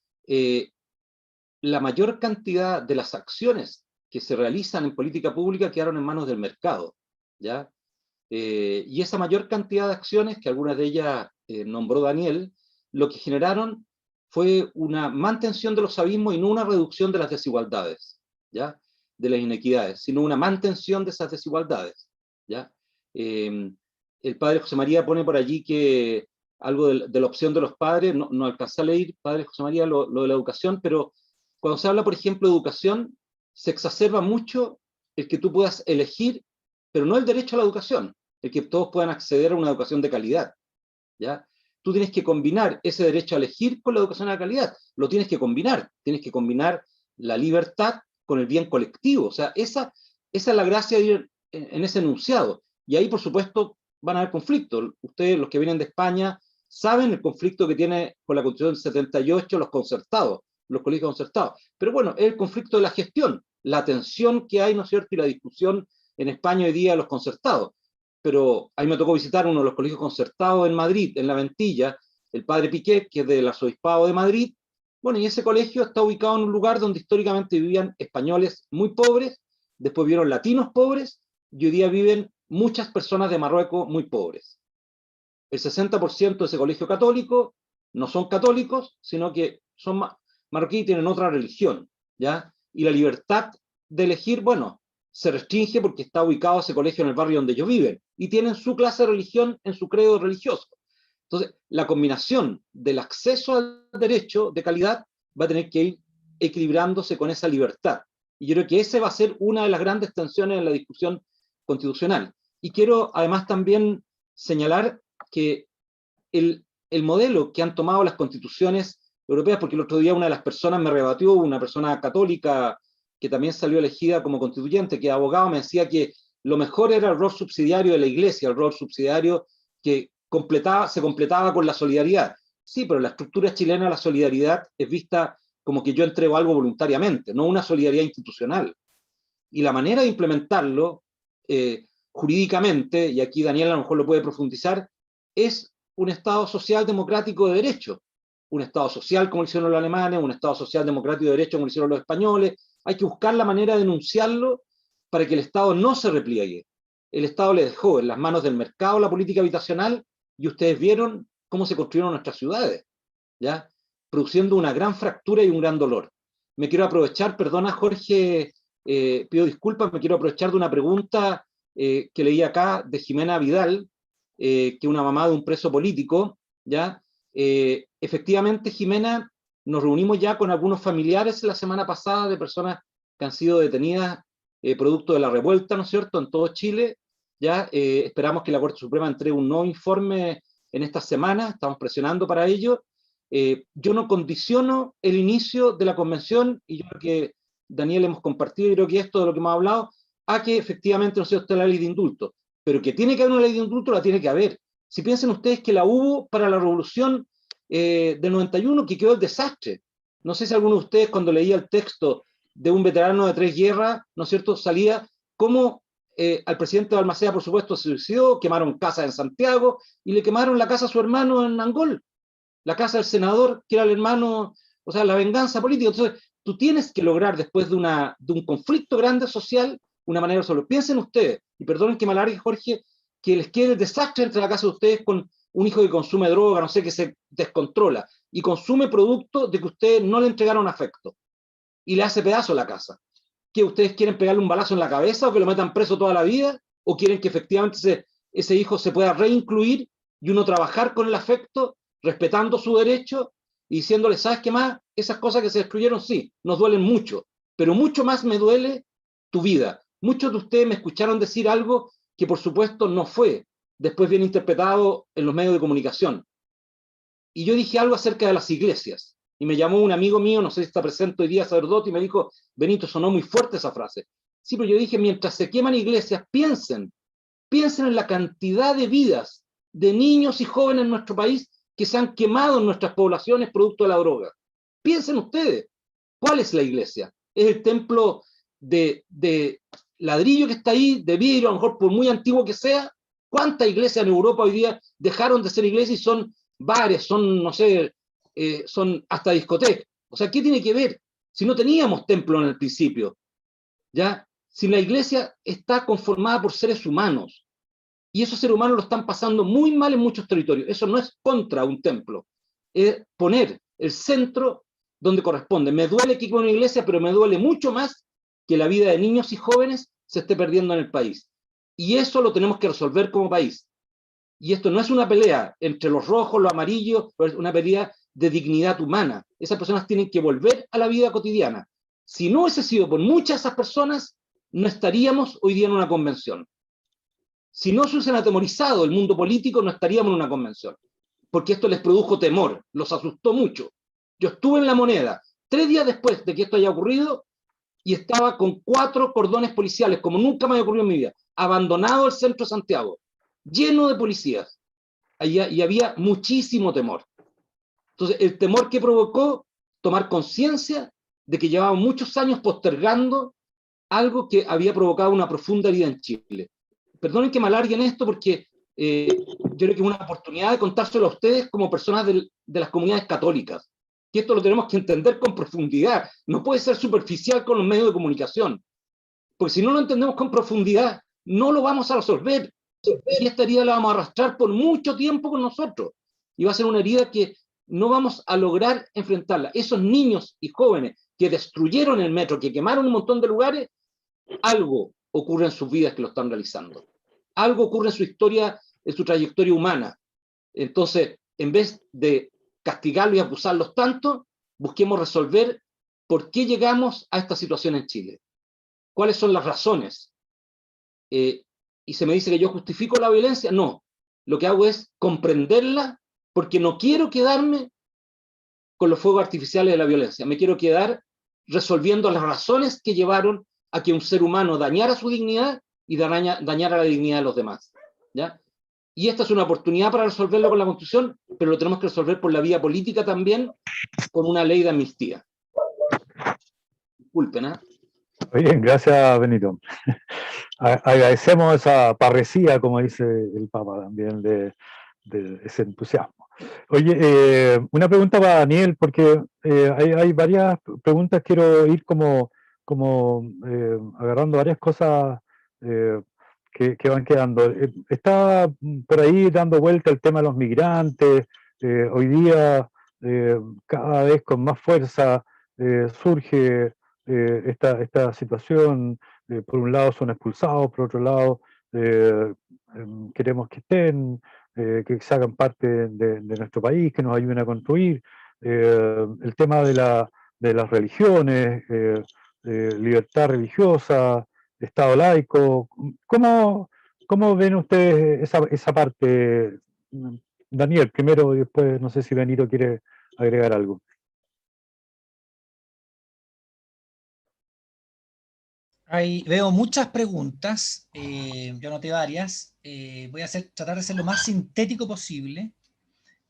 la mayor cantidad de las acciones que se realizan en política pública quedaron en manos del mercado, ¿ya? Y esa mayor cantidad de acciones, que algunas de ellas nombró Daniel, lo que generaron fue una mantención de los abismos y no una reducción de las desigualdades, ¿ya? De las inequidades, sino una mantención de esas desigualdades, ¿ya? El padre José María pone por allí que algo de la opción de los padres, no alcancé a leer, padre José María, lo de la educación, pero cuando se habla, por ejemplo, de educación, se exacerba mucho el que tú puedas elegir, pero no el derecho a la educación, el que todos puedan acceder a una educación de calidad, ¿ya? Tú tienes que combinar ese derecho a elegir con la educación de calidad, lo tienes que combinar la libertad con el bien colectivo, o sea, esa es la gracia de ir en ese enunciado, y ahí, por supuesto, van a haber conflictos. Ustedes, los que vienen de España, saben el conflicto que tiene con la Constitución del 78 los concertados, los colegios concertados. Pero bueno, es el conflicto de la gestión, la tensión que hay, ¿no es cierto?, y la discusión en España hoy día de los concertados. Pero ahí me tocó visitar uno de los colegios concertados en Madrid, en La Ventilla, el padre Piquet, que es del arzobispado de Madrid. Bueno, y ese colegio está ubicado en un lugar donde históricamente vivían españoles muy pobres, después vieron latinos pobres, y hoy día viven muchas personas de Marruecos muy pobres. El 60% de ese colegio católico no son católicos, sino que son marroquíes y tienen otra religión, ¿ya? Y la libertad de elegir, bueno, se restringe porque está ubicado ese colegio en el barrio donde ellos viven, y tienen su clase de religión en su credo religioso. Entonces, la combinación del acceso al derecho de calidad va a tener que ir equilibrándose con esa libertad. Y yo creo que esa va a ser una de las grandes tensiones en la discusión constitucional. Y quiero además también señalar que el modelo que han tomado las constituciones europeas, porque el otro día una de las personas me rebatió, una persona católica que también salió elegida como constituyente, que es abogado, me decía que lo mejor era el rol subsidiario de la Iglesia, el rol subsidiario que se completaba con la solidaridad. Sí, pero en la estructura chilena la solidaridad es vista como que yo entrego algo voluntariamente, no una solidaridad institucional. Y la manera de implementarlo jurídicamente, y aquí Daniel a lo mejor lo puede profundizar, es un Estado social democrático de derecho. Un Estado social como lo hicieron los alemanes, un Estado social democrático de derecho como lo hicieron los españoles. Hay que buscar la manera de denunciarlo para que el Estado no se repliegue. El Estado le dejó en las manos del mercado la política habitacional y ustedes vieron cómo se construyeron nuestras ciudades, ¿ya? Produciendo una gran fractura y un gran dolor. Me quiero aprovechar, perdona Jorge, pido disculpas, me quiero aprovechar de una pregunta que leí acá de Jimena Vidal, que es una mamá de un preso político, ¿ya? Efectivamente, Jimena, nos reunimos ya con algunos familiares la semana pasada de personas que han sido detenidas producto de la revuelta, ¿no es cierto?, en todo Chile, ¿ya? Esperamos que la Corte Suprema entregue un nuevo informe en esta semana, estamos presionando para ello. Yo no condiciono el inicio de la convención, y yo creo que Daniel hemos compartido, y creo que esto de lo que hemos hablado, a que efectivamente no sea usted la ley de indulto, pero que tiene que haber una ley de indulto, la tiene que haber. Si piensen ustedes que la hubo para la revolución del 91, que quedó el desastre. No sé si alguno de ustedes cuando leía el texto de un veterano de 3 guerras, ¿no es cierto?, salía cómo al presidente Balmaceda, por supuesto, se suicidó, quemaron casas en Santiago y le quemaron la casa a su hermano en Angol, la casa del senador, que era el hermano, o sea, la venganza política. Entonces, tú tienes que lograr, después de un conflicto grande social, una manera de solo. Piensen ustedes, y perdonen que me alargue, Jorge, que les quede el desastre entre la casa de ustedes con un hijo que consume droga, no sé, que se descontrola, y consume producto de que ustedes no le entregaron afecto, y le hace pedazo la casa. ¿Que ustedes quieren pegarle un balazo en la cabeza o que lo metan preso toda la vida? ¿O quieren que efectivamente ese hijo se pueda reincluir y uno trabajar con el afecto, respetando su derecho y diciéndole, ¿sabes qué más? Esas cosas que se destruyeron, sí, nos duelen mucho, pero mucho más me duele tu vida. Muchos de ustedes me escucharon decir algo que por supuesto no fue después bien interpretado en los medios de comunicación. Y yo dije algo acerca de las iglesias. Y me llamó un amigo mío, no sé si está presente hoy día, sacerdote, y me dijo, Benito, sonó muy fuerte esa frase. Sí, pero yo dije, mientras se queman iglesias, piensen en la cantidad de vidas de niños y jóvenes en nuestro país que se han quemado en nuestras poblaciones producto de la droga. Piensen ustedes, ¿cuál es la iglesia? ¿Es el templo de ladrillo que está ahí, de vidrio, a lo mejor por muy antiguo que sea? ¿Cuántas iglesias en Europa hoy día dejaron de ser iglesias y son bares, son, no sé, son hasta discotecas? O sea, ¿qué tiene que ver? Si no teníamos templo en el principio. ¿ya? Si la iglesia está conformada por seres humanos, y esos seres humanos lo están pasando muy mal en muchos territorios, eso no es contra un templo, es poner el centro donde corresponde. Me duele que con una iglesia, pero me duele mucho más que la vida de niños y jóvenes se esté perdiendo en el país. Y eso lo tenemos que resolver como país. Y esto no es una pelea entre los rojos, los amarillos, es una pelea de dignidad humana. Esas personas tienen que volver a la vida cotidiana. Si no hubiese sido por muchas de esas personas, no estaríamos hoy día en una convención. Si no se hubiesen atemorizado el mundo político, no estaríamos en una convención. Porque esto les produjo temor, los asustó mucho. Yo estuve en La Moneda 3 días después de que esto haya ocurrido y estaba con 4 cordones policiales, como nunca me había ocurrido en mi vida, abandonado el centro de Santiago, lleno de policías. Allá, y había muchísimo temor. Entonces, el temor que provocó tomar conciencia de que llevaba muchos años postergando algo que había provocado una profunda herida en Chile. Perdonen que me alarguen esto porque yo creo que es una oportunidad de contárselo a ustedes como personas de las comunidades católicas, que esto lo tenemos que entender con profundidad, no puede ser superficial con los medios de comunicación, porque si no lo entendemos con profundidad, no lo vamos a resolver, y esta herida la vamos a arrastrar por mucho tiempo con nosotros, y va a ser una herida que no vamos a lograr enfrentarla. Esos niños y jóvenes que destruyeron el metro, que quemaron un montón de lugares, algo ocurre en sus vidas que lo están realizando. Algo ocurre en su historia, en su trayectoria humana. Entonces, en vez de castigarlos y acusarlos tanto, busquemos resolver por qué llegamos a esta situación en Chile. ¿Cuáles son las razones? Y se me dice que yo justifico la violencia. No, lo que hago es comprenderla porque no quiero quedarme con los fuegos artificiales de la violencia. Me quiero quedar resolviendo las razones que llevaron a que un ser humano dañara su dignidad y dañara la dignidad de los demás. ¿Ya? Y esta es una oportunidad para resolverlo con la Constitución, pero lo tenemos que resolver por la vía política también, con una ley de amnistía. Disculpen, ¿eh? Bien, gracias, Benito. Agradecemos esa parresía, como dice el Papa también, de ese entusiasmo. Oye, una pregunta para Daniel, porque hay varias preguntas, quiero ir como agarrando varias cosas que van quedando. Está por ahí dando vuelta el tema de los migrantes. Hoy día, cada vez con más fuerza, surge esta situación. Por un lado son expulsados, por otro lado queremos que estén, que se hagan parte de nuestro país, que nos ayuden a construir. El tema de las religiones, libertad religiosa, Estado laico. ¿Cómo ven ustedes esa parte? Daniel, primero, y después no sé si Benito quiere agregar algo. Veo muchas preguntas, yo anoté varias, voy a tratar de ser lo más sintético posible.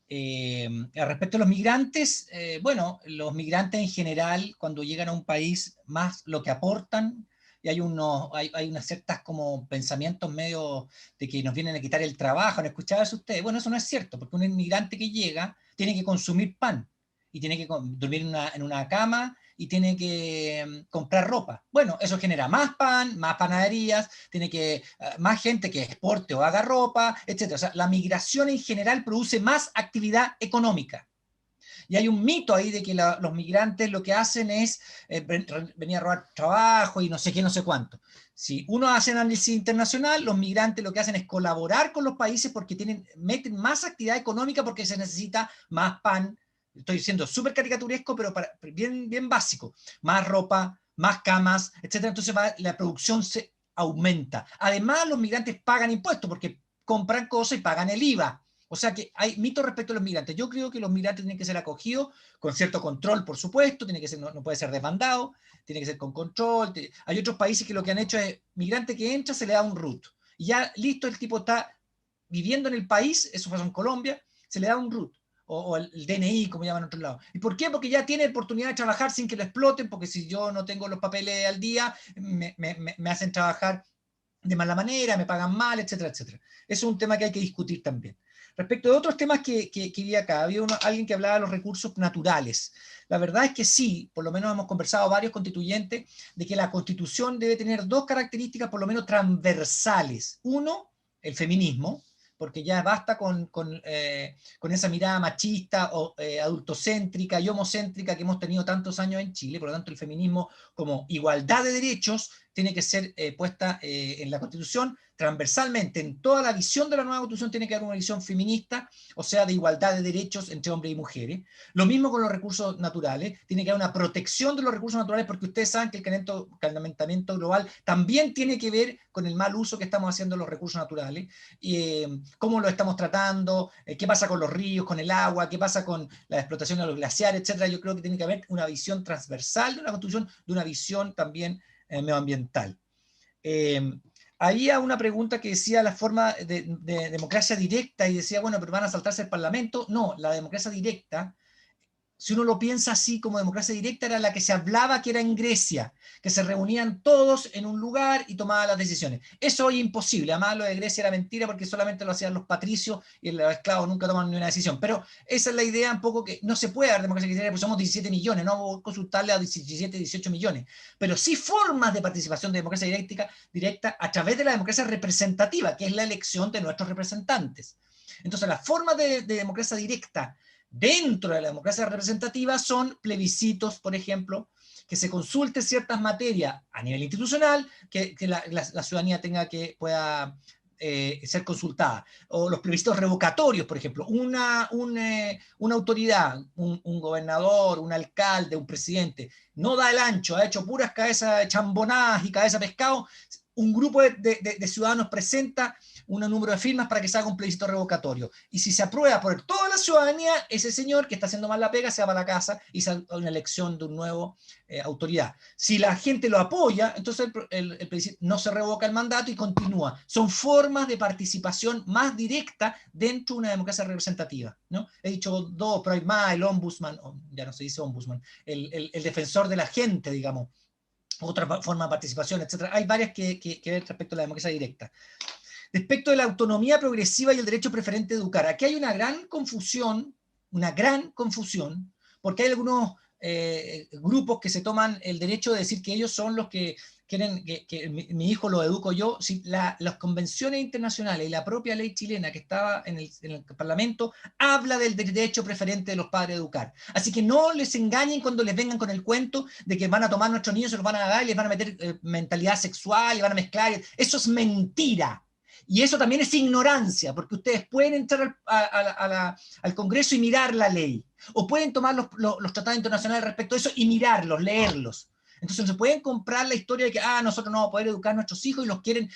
Respecto a los migrantes, bueno, los migrantes en general, cuando llegan a un país, más lo que aportan, y hay unas ciertas como pensamientos medio de que nos vienen a quitar el trabajo, ¿no escuchaba eso ustedes? Bueno, eso no es cierto, porque un inmigrante que llega tiene que consumir pan, y tiene que dormir en una cama, y tiene que comprar ropa. Bueno, eso genera más pan, más panaderías, tiene que más gente que exporte o haga ropa, etc. O sea, la migración en general produce más actividad económica. Y hay un mito ahí de que los migrantes lo que hacen es venir a robar trabajo y no sé qué, no sé cuánto. Si uno hace análisis internacional, los migrantes lo que hacen es colaborar con los países porque meten más actividad económica porque se necesita más pan. Estoy siendo súper caricaturesco, pero bien básico. Más ropa, más camas, etc. Entonces la producción se aumenta. Además, los migrantes pagan impuestos porque compran cosas y pagan el IVA. O sea que hay mitos respecto a los migrantes. Yo creo que los migrantes tienen que ser acogidos con cierto control, por supuesto, tiene que ser, no puede ser desbandado, tiene que ser con control. Hay otros países que lo que han hecho es, migrante que entra se le da un RUT. Y ya listo, el tipo está viviendo en el país, eso pasó en Colombia, se le da un RUT. O el DNI, como llaman en otros lados. ¿Y por qué? Porque ya tiene oportunidad de trabajar sin que lo exploten, porque si yo no tengo los papeles al día, me hacen trabajar de mala manera, me pagan mal, etcétera, etcétera. Eso es un tema que hay que discutir también. Respecto de otros temas que vi acá, había alguien que hablaba de los recursos naturales. La verdad es que sí, por lo menos hemos conversado varios constituyentes, de que la Constitución debe tener dos características por lo menos transversales. Uno, el feminismo, porque ya basta con esa mirada machista o adultocéntrica y homocéntrica que hemos tenido tantos años en Chile. Por lo tanto, el feminismo como igualdad de derechos tiene que ser puesta en la Constitución transversalmente. En toda la visión de la nueva Constitución tiene que haber una visión feminista, o sea, de igualdad de derechos entre hombres y mujeres. Lo mismo con los recursos naturales, tiene que haber una protección de los recursos naturales, porque ustedes saben que el calentamiento global también tiene que ver con el mal uso que estamos haciendo de los recursos naturales, cómo lo estamos tratando, qué pasa con los ríos, con el agua, qué pasa con la explotación de los glaciares, etcétera. Yo creo que tiene que haber una visión transversal de una Constitución, de una visión también medioambiental. Había una pregunta que decía la forma de democracia directa, y decía, bueno, pero van a saltarse el Parlamento. No, la democracia directa, si uno lo piensa así como democracia directa, era la que se hablaba que era en Grecia, que se reunían todos en un lugar y tomaban las decisiones. Eso hoy es imposible. Además, lo de Grecia era mentira porque solamente lo hacían los patricios y los esclavos nunca toman ni una decisión. Pero esa es la idea un poco, que no se puede dar democracia directa, porque somos 17 millones, no vamos a consultarle a 17, 18 millones. Pero sí formas de participación de democracia directa a través de la democracia representativa, que es la elección de nuestros representantes. Entonces, las formas de democracia directa dentro de la democracia representativa son plebiscitos, por ejemplo, que se consulte ciertas materias a nivel institucional, que la ciudadanía pueda ser consultada. O los plebiscitos revocatorios, por ejemplo. Una autoridad, un gobernador, un alcalde, un presidente, no da el ancho, ha hecho puras cabezas de chambonadas y cabeza de pescado. Un grupo de ciudadanos presenta un número de firmas para que se haga un plebiscito revocatorio. Y si se aprueba por toda la ciudadanía, ese señor que está haciendo mal la pega se va a la casa y se hace una elección de un nuevo autoridad. Si la gente lo apoya, entonces el plebiscito no se revoca el mandato y continúa. Son formas de participación más directa dentro de una democracia representativa, ¿no? He dicho dos, pero hay más: el ombudsman, ya no se dice ombudsman, el defensor de la gente, digamos, otra forma de participación, etc. Hay varias que ver respecto a la democracia directa. Respecto de la autonomía progresiva y el derecho preferente a educar, aquí hay una gran confusión, porque hay algunos grupos que se toman el derecho de decir que ellos son los que quieren que mi hijo lo educo yo. Si las convenciones internacionales y la propia ley chilena que estaba en el Parlamento habla del derecho preferente de los padres a educar. Así que no les engañen cuando les vengan con el cuento de que van a tomar nuestros niños, se los van a dar y les van a meter mentalidad sexual y van a mezclar. Eso es mentira. Y eso también es ignorancia, porque ustedes pueden entrar al Congreso y mirar la ley, o pueden tomar los tratados internacionales respecto a eso y mirarlos, leerlos. Entonces no se pueden comprar la historia de que nosotros no vamos a poder educar a nuestros hijos y los quieren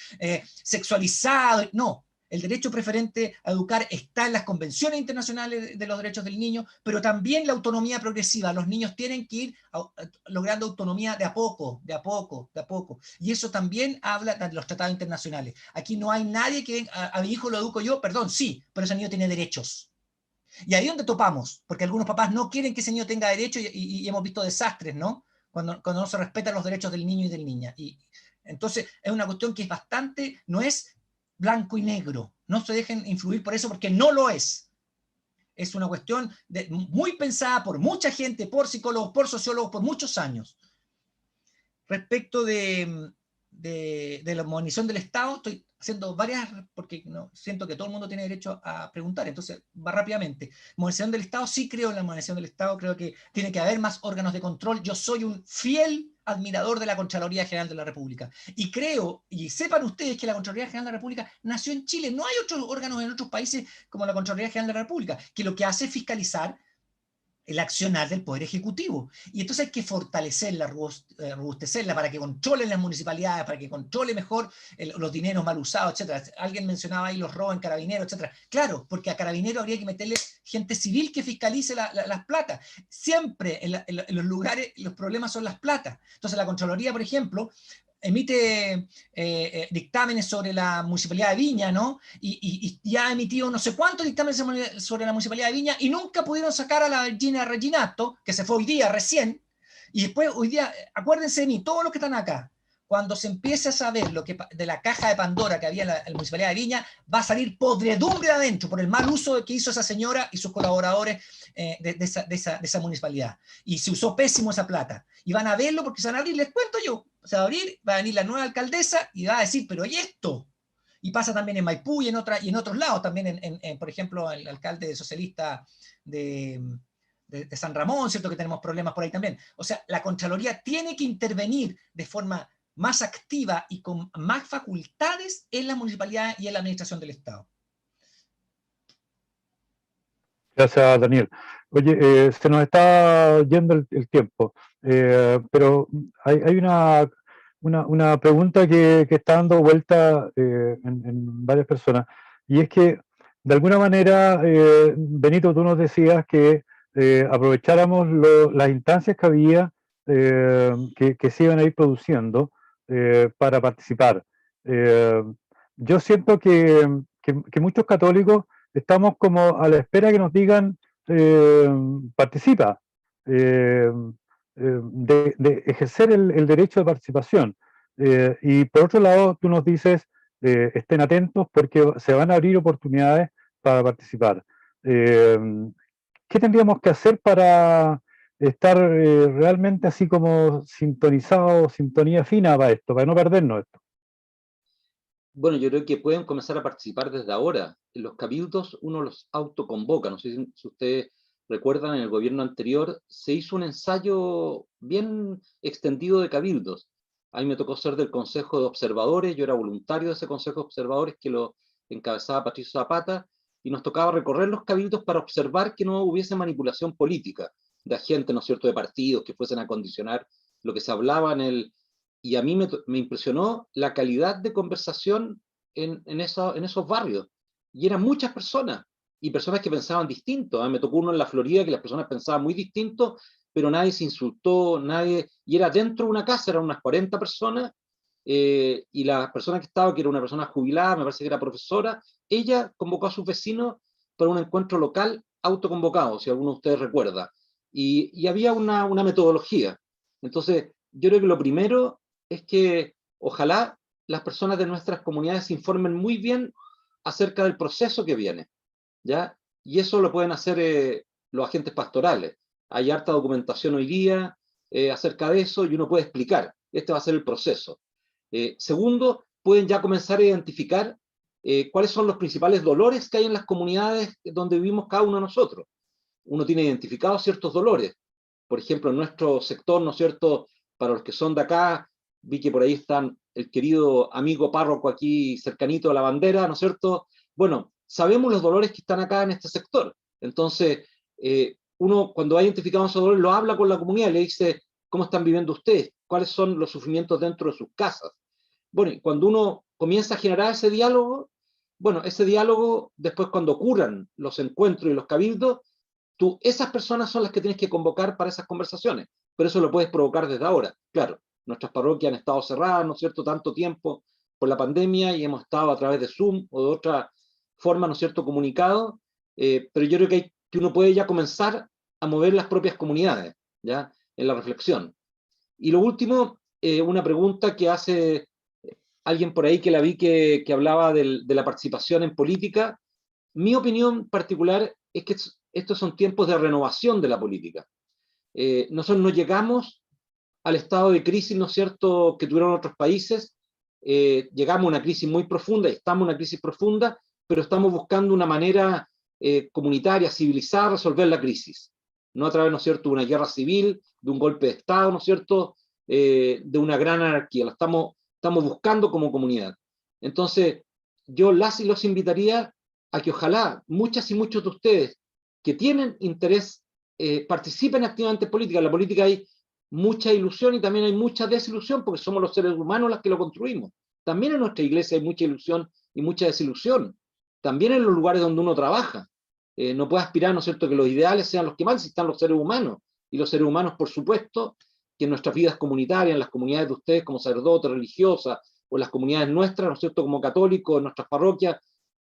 sexualizados. No, el derecho preferente a educar está en las convenciones internacionales de los derechos del niño, pero también la autonomía progresiva. Los niños tienen que ir logrando autonomía de a poco. Y eso también habla de los tratados internacionales. Aquí no hay nadie que a mi hijo lo educo yo, perdón, sí, pero ese niño tiene derechos. Y ahí es donde topamos, porque algunos papás no quieren que ese niño tenga derechos y hemos visto desastres, ¿no? Cuando no se respetan los derechos del niño y del niña. Y entonces es una cuestión que es bastante, no es blanco y negro. No se dejen influir por eso, porque no lo es. Es una cuestión muy pensada por mucha gente, por psicólogos, por sociólogos, por muchos años. Respecto de la modernización del Estado, estoy haciendo varias, porque siento que todo el mundo tiene derecho a preguntar, entonces va rápidamente. Modernización del Estado, sí creo en la modernización del Estado, creo que tiene que haber más órganos de control. Yo soy un fiel admirador de la Contraloría General de la República. Y creo, y sepan ustedes, que la Contraloría General de la República nació en Chile. No hay otros órganos en otros países como la Contraloría General de la República, que lo que hace es fiscalizar el accionar del Poder Ejecutivo. Y entonces hay que fortalecerla, robustecerla para que controlen las municipalidades, para que controle mejor los dineros mal usados, etc. Alguien mencionaba ahí los robos en Carabineros, etc. Claro, porque a Carabineros habría que meterle gente civil que fiscalice las platas. Siempre en los lugares los problemas son las platas. Entonces la Contraloría, por ejemplo, emite dictámenes sobre la Municipalidad de Viña, ¿no? Y ya ha emitido no sé cuántos dictámenes sobre la Municipalidad de Viña y nunca pudieron sacar a la Virginia Reginato, que se fue hoy día recién, y después hoy día, acuérdense de mí, todos los que están acá, cuando se empiece a saber lo que, de la caja de Pandora que había en la Municipalidad de Viña, va a salir podredumbre de adentro por el mal uso que hizo esa señora y sus colaboradores de esa municipalidad. Y se usó pésimo esa plata. Y van a verlo porque se van a abrir, les cuento yo, se va a abrir, va a venir la nueva alcaldesa y va a decir, pero ¿y esto? Y pasa también en Maipú y en otros lados, también por ejemplo, el alcalde socialista de San Ramón, ¿cierto? Que tenemos problemas por ahí también. O sea, la Contraloría tiene que intervenir de forma más activa y con más facultades en la municipalidad y en la administración del Estado. Gracias, Daniel. Oye, se nos está yendo el tiempo, pero hay una pregunta que está dando vuelta en varias personas, y es que, de alguna manera, Benito, tú nos decías que aprovecháramos las instancias que había, que se iban a ir produciendo para participar. Yo siento que muchos católicos estamos como a la espera que nos digan, participa, de ejercer el derecho de participación. Y por otro lado, tú nos dices, estén atentos porque se van a abrir oportunidades para participar. ¿Qué tendríamos que hacer para estar realmente así como sintonizados, sintonía fina para esto, para no perdernos esto? Bueno, yo creo que pueden comenzar a participar desde ahora. En los cabildos uno los autoconvoca. No sé si ustedes recuerdan, en el gobierno anterior se hizo un ensayo bien extendido de cabildos. A mí me tocó ser del Consejo de Observadores, yo era voluntario de ese Consejo de Observadores que lo encabezaba Patricio Zapata, y nos tocaba recorrer los cabildos para observar que no hubiese manipulación política de agentes, ¿no es cierto?, de partidos que fuesen a condicionar lo que se hablaba en el... Y a mí me impresionó la calidad de conversación en esos barrios. Y eran muchas personas, y personas que pensaban distinto. Me tocó uno en la Florida que las personas pensaban muy distinto, pero nadie se insultó, nadie... Y era dentro de una casa, eran unas 40 personas, y la persona que estaba, que era una persona jubilada, me parece que era profesora, ella convocó a sus vecinos para un encuentro local autoconvocado, si alguno de ustedes recuerda. Y había una metodología. Entonces, yo creo que lo primero es que ojalá las personas de nuestras comunidades se informen muy bien acerca del proceso que viene, ¿ya? Y eso lo pueden hacer los agentes pastorales. Hay harta documentación hoy día acerca de eso, y uno puede explicar, este va a ser el proceso. Segundo, pueden ya comenzar a identificar cuáles son los principales dolores que hay en las comunidades donde vivimos cada uno de nosotros. Uno tiene identificados ciertos dolores. Por ejemplo, en nuestro sector, ¿no es cierto?, para los que son de acá, vi que por ahí están el querido amigo párroco aquí cercanito a la bandera, ¿no es cierto? Bueno, sabemos los dolores que están acá en este sector. Entonces, uno cuando ha identificado esos dolores, lo habla con la comunidad, le dice, ¿cómo están viviendo ustedes? ¿Cuáles son los sufrimientos dentro de sus casas? Bueno, y cuando uno comienza a generar ese diálogo, bueno, ese diálogo, después cuando ocurran los encuentros y los cabildos, esas personas son las que tienes que convocar para esas conversaciones, pero eso lo puedes provocar desde ahora. Claro, nuestras parroquias han estado cerradas, ¿no es cierto?, tanto tiempo por la pandemia, y hemos estado a través de Zoom o de otra forma, ¿no es cierto?, comunicados, pero yo creo que uno puede ya comenzar a mover las propias comunidades, ¿ya?, en la reflexión. Y lo último, una pregunta que hace alguien por ahí que la vi que hablaba de la participación en política. Mi opinión particular es que estos son tiempos de renovación de la política. Nosotros no llegamos al estado de crisis, ¿no es cierto?, que tuvieron otros países. Llegamos a una crisis muy profunda, y estamos en una crisis profunda, pero estamos buscando una manera comunitaria, civilizada, de resolver la crisis. No a través, ¿no es cierto?, de una guerra civil, de un golpe de Estado, ¿no es cierto?, de una gran anarquía. Lo estamos buscando como comunidad. Entonces, yo las y los invitaría a que ojalá muchas y muchos de ustedes que tienen interés participen activamente en política. En la política hay mucha ilusión y también hay mucha desilusión, porque somos los seres humanos los que lo construimos. También en nuestra iglesia hay mucha ilusión y mucha desilusión. También en los lugares donde uno trabaja. No puede aspirar, ¿no es cierto?, que los ideales sean los que más, si están los seres humanos. Y los seres humanos, por supuesto, que en nuestras vidas comunitarias, en las comunidades de ustedes como sacerdotes, religiosas, o en las comunidades nuestras, ¿no es cierto?, como católicos, en nuestras parroquias,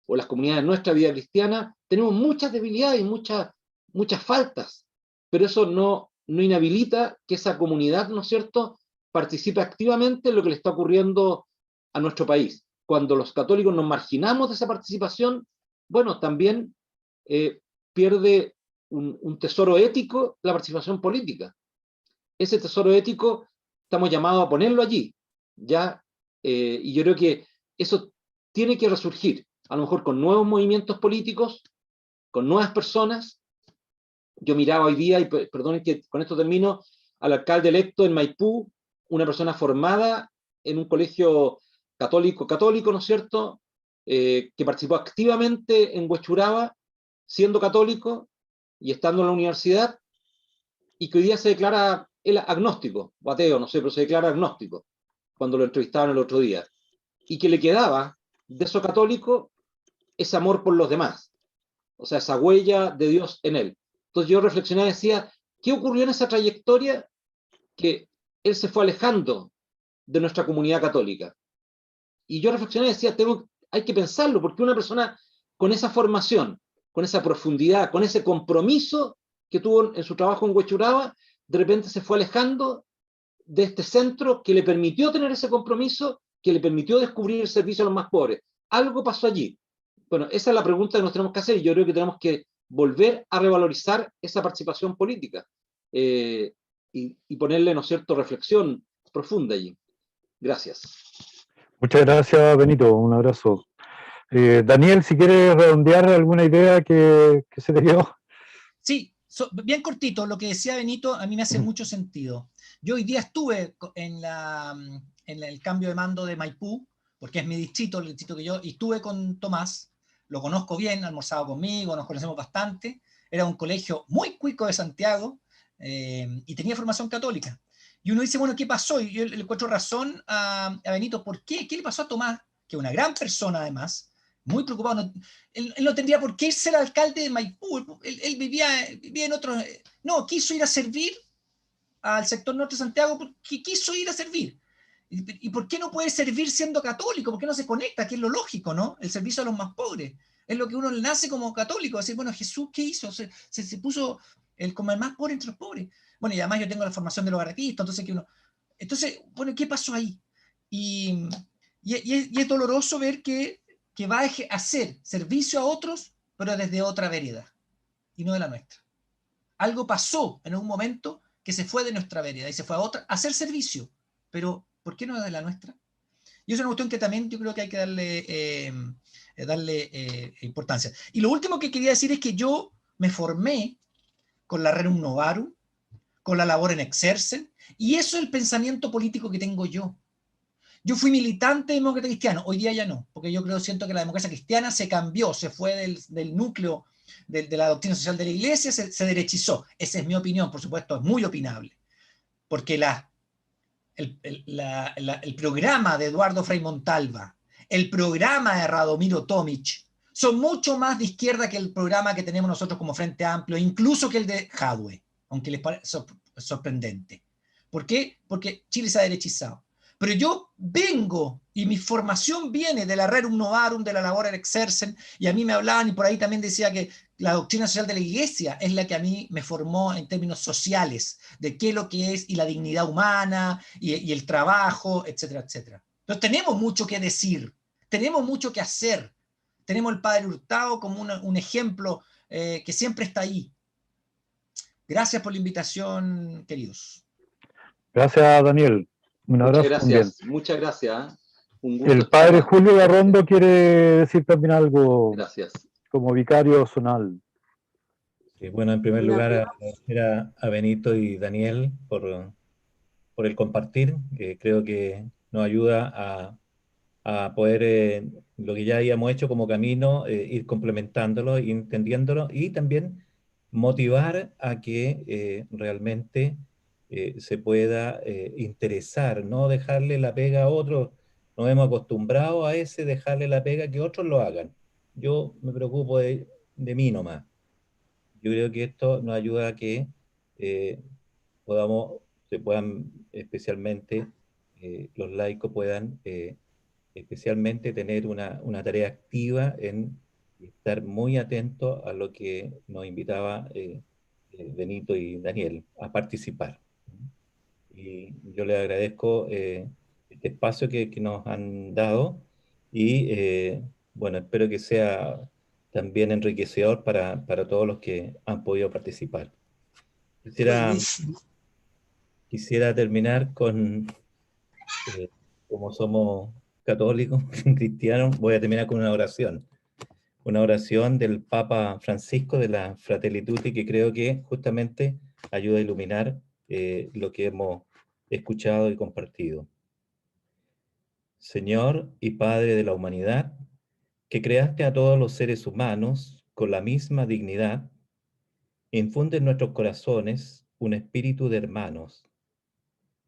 o las comunidades de nuestra vida cristiana, tenemos muchas debilidades y muchas faltas, pero eso no inhabilita que esa comunidad, ¿no es cierto?, participe activamente en lo que le está ocurriendo a nuestro país. Cuando los católicos nos marginamos de esa participación, bueno, también pierde un tesoro ético la participación política. Ese tesoro ético estamos llamados a ponerlo allí, ¿ya? Y yo creo que eso tiene que resurgir, a lo mejor con nuevos movimientos políticos, con nuevas personas. Yo miraba hoy día, y perdonen que con esto termino, al alcalde electo en Maipú, una persona formada en un colegio católico, ¿no es cierto?, que participó activamente en Huechuraba, siendo católico y estando en la universidad, y que hoy día se declara él agnóstico, o ateo, no sé, pero se declara agnóstico, cuando lo entrevistaban el otro día, y que le quedaba de eso católico ese amor por los demás, o sea, esa huella de Dios en él. Entonces yo reflexionaba y decía, ¿qué ocurrió en esa trayectoria que él se fue alejando de nuestra comunidad católica? Y yo reflexionaba y decía, hay que pensarlo, porque una persona con esa formación, con esa profundidad, con ese compromiso que tuvo en su trabajo en Huechuraba, de repente se fue alejando de este centro que le permitió tener ese compromiso, que le permitió descubrir el servicio a los más pobres. Algo pasó allí. Bueno, esa es la pregunta que nos tenemos que hacer, y yo creo que tenemos que volver a revalorizar esa participación política y ponerle, ¿no es cierto?, reflexión profunda allí. Gracias. Muchas gracias, Benito. Un abrazo. Daniel, si quieres redondear alguna idea que se te quedó. Sí, bien cortito, lo que decía Benito a mí me hace mucho sentido. Yo hoy día estuve en el cambio de mando de Maipú, porque es mi distrito, el distrito que yo, y estuve con Tomás, lo conozco bien, ha almorzado conmigo, nos conocemos bastante, era un colegio muy cuico de Santiago, y tenía formación católica. Y uno dice, bueno, ¿qué pasó? Y yo le encuentro razón a Benito, ¿por qué? ¿Qué le pasó a Tomás? Que es una gran persona además, muy preocupado, él no tendría por qué irse al alcalde de Maipú, él vivía en otro, no, quiso ir a servir al sector norte de Santiago porque quiso ir a servir. ¿Y por qué no puede servir siendo católico? ¿Por qué no se conecta? Que es lo lógico, ¿no? El servicio a los más pobres. Es lo que uno le nace como católico, decir, bueno, Jesús, ¿qué hizo? Se puso como el más pobre entre los pobres. Bueno, y además yo tengo la formación de los garraquistas, entonces, bueno, ¿qué pasó ahí? Y es doloroso ver que va a hacer servicio a otros, pero desde otra vereda, y no de la nuestra. Algo pasó en un momento que se fue de nuestra vereda y se fue a otra a hacer servicio, pero ¿por qué no de la nuestra? Y es una cuestión que también yo creo que hay que darle importancia. Y lo último que quería decir es que yo me formé con la Rerum Novarum, con la labor en Exercen, y eso es el pensamiento político que tengo yo. Yo fui militante demócrata cristiano, hoy día ya no, porque yo siento que la democracia cristiana se cambió, se fue del núcleo de la doctrina social de la iglesia, se derechizó. Esa es mi opinión, por supuesto, es muy opinable, porque el programa de Eduardo Frei Montalva, el programa de Radomiro Tomic, son mucho más de izquierda que el programa que tenemos nosotros como Frente Amplio, incluso que el de Jadwe, aunque les parece sorprendente. ¿Por qué? Porque Chile se ha derechizado. Pero yo vengo, y mi formación viene de la Rerum Novarum, de la labor en Exercen, y a mí me hablaban, y por ahí también decía que la doctrina social de la iglesia es la que a mí me formó en términos sociales, de qué es lo que es, y la dignidad humana, y el trabajo, etcétera, etcétera. Entonces tenemos mucho que decir, tenemos mucho que hacer. Tenemos el Padre Hurtado como un ejemplo que siempre está ahí. Gracias por la invitación, queridos. Gracias, Daniel. Un abrazo también. Muchas gracias. Un gusto El padre estar. Julio Garrondo quiere decir también algo. Gracias. Como vicario zonal. Sí, bueno, en primer lugar, agradecer a Benito y Daniel por el compartir. Creo que nos ayuda a poder, lo que ya habíamos hecho como camino, ir complementándolo, ir entendiéndolo y también motivar a que realmente se pueda interesar, no dejarle la pega a otros. Nos hemos acostumbrado a dejarle la pega que otros lo hagan. Yo me preocupo de mí nomás. Yo creo que esto nos ayuda a que eh, se puedan, especialmente los laicos puedan especialmente tener una tarea activa en estar muy atentos a lo que nos invitaba Benito y Daniel a participar. y yo le agradezco este espacio que nos han dado y bueno, espero que sea también enriquecedor para todos los que han podido participar. Buenísimo. Quisiera terminar con, como somos católicos, cristianos, voy a terminar con una oración del Papa Francisco de la Fratelli Tutti, que creo que justamente ayuda a iluminar lo que hemos escuchado y compartido. Señor y Padre de la humanidad, que creaste a todos los seres humanos con la misma dignidad, infunde en nuestros corazones un espíritu de hermanos.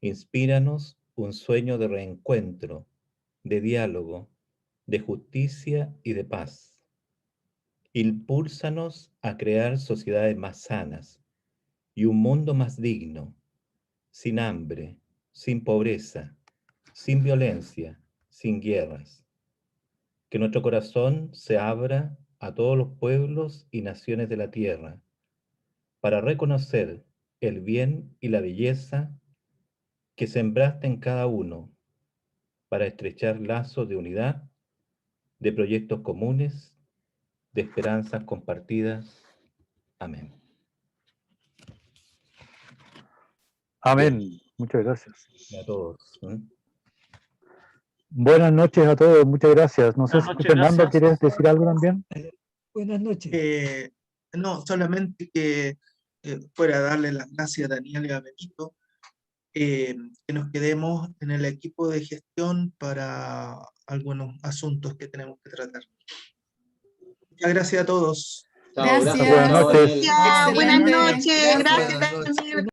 Inspíranos un sueño de reencuentro, de diálogo, de justicia y de paz. Impúlsanos a crear sociedades más sanas y un mundo más digno, sin hambre, sin pobreza, sin violencia, sin guerras. Que nuestro corazón se abra a todos los pueblos y naciones de la tierra para reconocer el bien y la belleza que sembraste en cada uno, para estrechar lazos de unidad, de proyectos comunes, de esperanzas compartidas. Amén. Amén. Muchas gracias. A todos. Buenas noches a todos, muchas gracias. No sé Buenas si noches, Fernando, gracias. ¿quieres decir algo también? Buenas noches. No, solamente que fuera a darle las gracias a Daniel y a Benito, que nos quedemos en el equipo de gestión para algunos asuntos que tenemos que tratar. Muchas gracias a todos. Chao, Gracias. gracias. Buenas Chao, noches. Daniel. Ya, buenas Excelente. noches. Gracias. Gracias, Daniel.